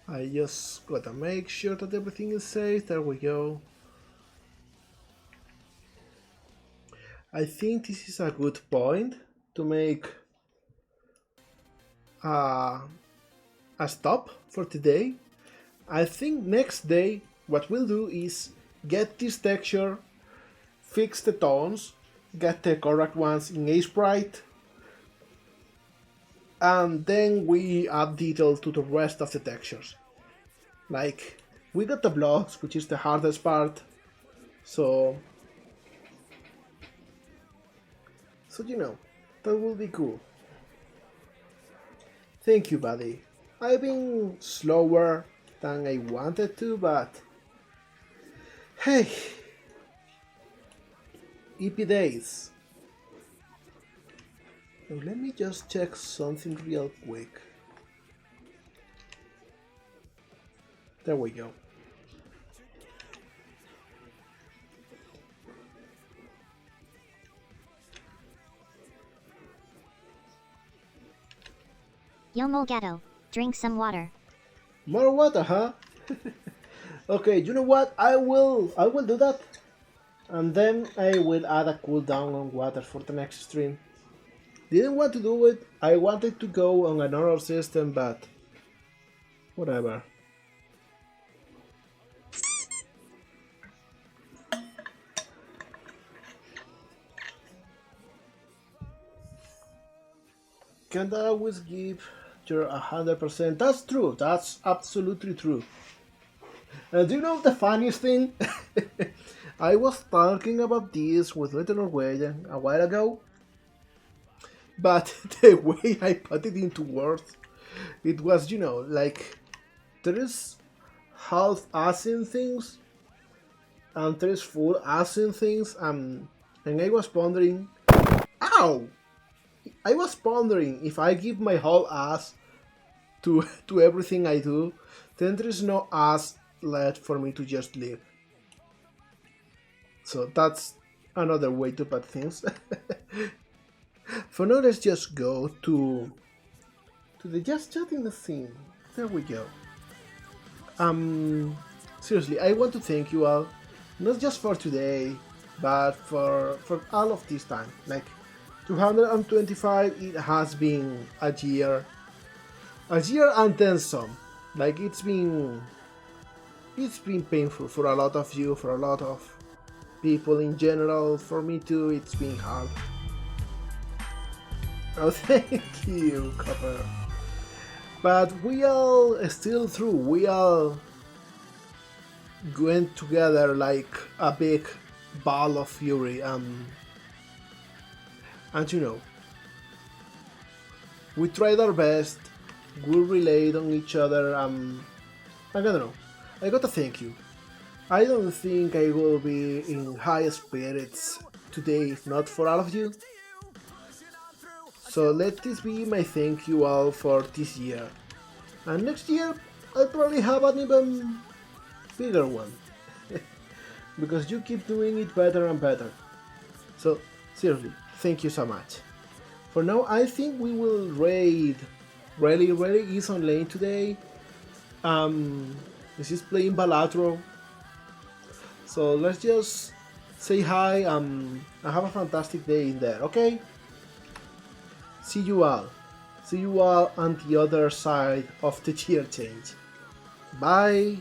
Speaker 1: I just gotta make sure that everything is safe. There we go. I think this is a good point to make a stop for today. I think next day what we'll do is get this texture, fix the tones, get the correct ones in Sprite, and then we add detail to the rest of the textures. Like, we got the blocks, which is the hardest part, so you know, that will be cool. Thank you, buddy. I've been slower than I wanted to, but hey, EP days. Now let me just check something real quick. There we go.
Speaker 2: Yo molegato, drink some water.
Speaker 1: More water, huh? Okay, you know what? I will do that. And then I will add a cooldown on water for the next stream. Didn't want to do it. I wanted to go on another system, but whatever. Can't always give your 100%. That's true. That's absolutely true. And do you know the funniest thing? I was talking about this with Little Norwegian a while ago, but the way I put it into words, it was, you know, like there is half-assing things and there is full-assing things, and And I was pondering, ow! I was pondering if I give my whole ass to everything I do, then there is no ass left for me to just live. So that's another way to put things. For now, let's just go to the just chatting the scene. There we go. Seriously, I want to thank you all, not just for today, but for all of this time. Like 225, it has been a year and then some. Like it's been painful for a lot of you, for a lot of people in general. For me too, it's been hard. Oh, thank you, Copper. But we all still through. We all went together like a big ball of fury. And you know, we tried our best. We relied on each other. I don't know. I gotta thank you. I don't think I will be in high spirits today if not for all of you. So let this be my thank you all for this year. And next year I'll probably have an even bigger one. Because you keep doing it better and better. So seriously, thank you so much. For now, I think we will raid really easy on lane today. This is playing Balatro. So let's just say hi and have a fantastic day in there, okay? See you all. See you all on the other side of the tier change. Bye!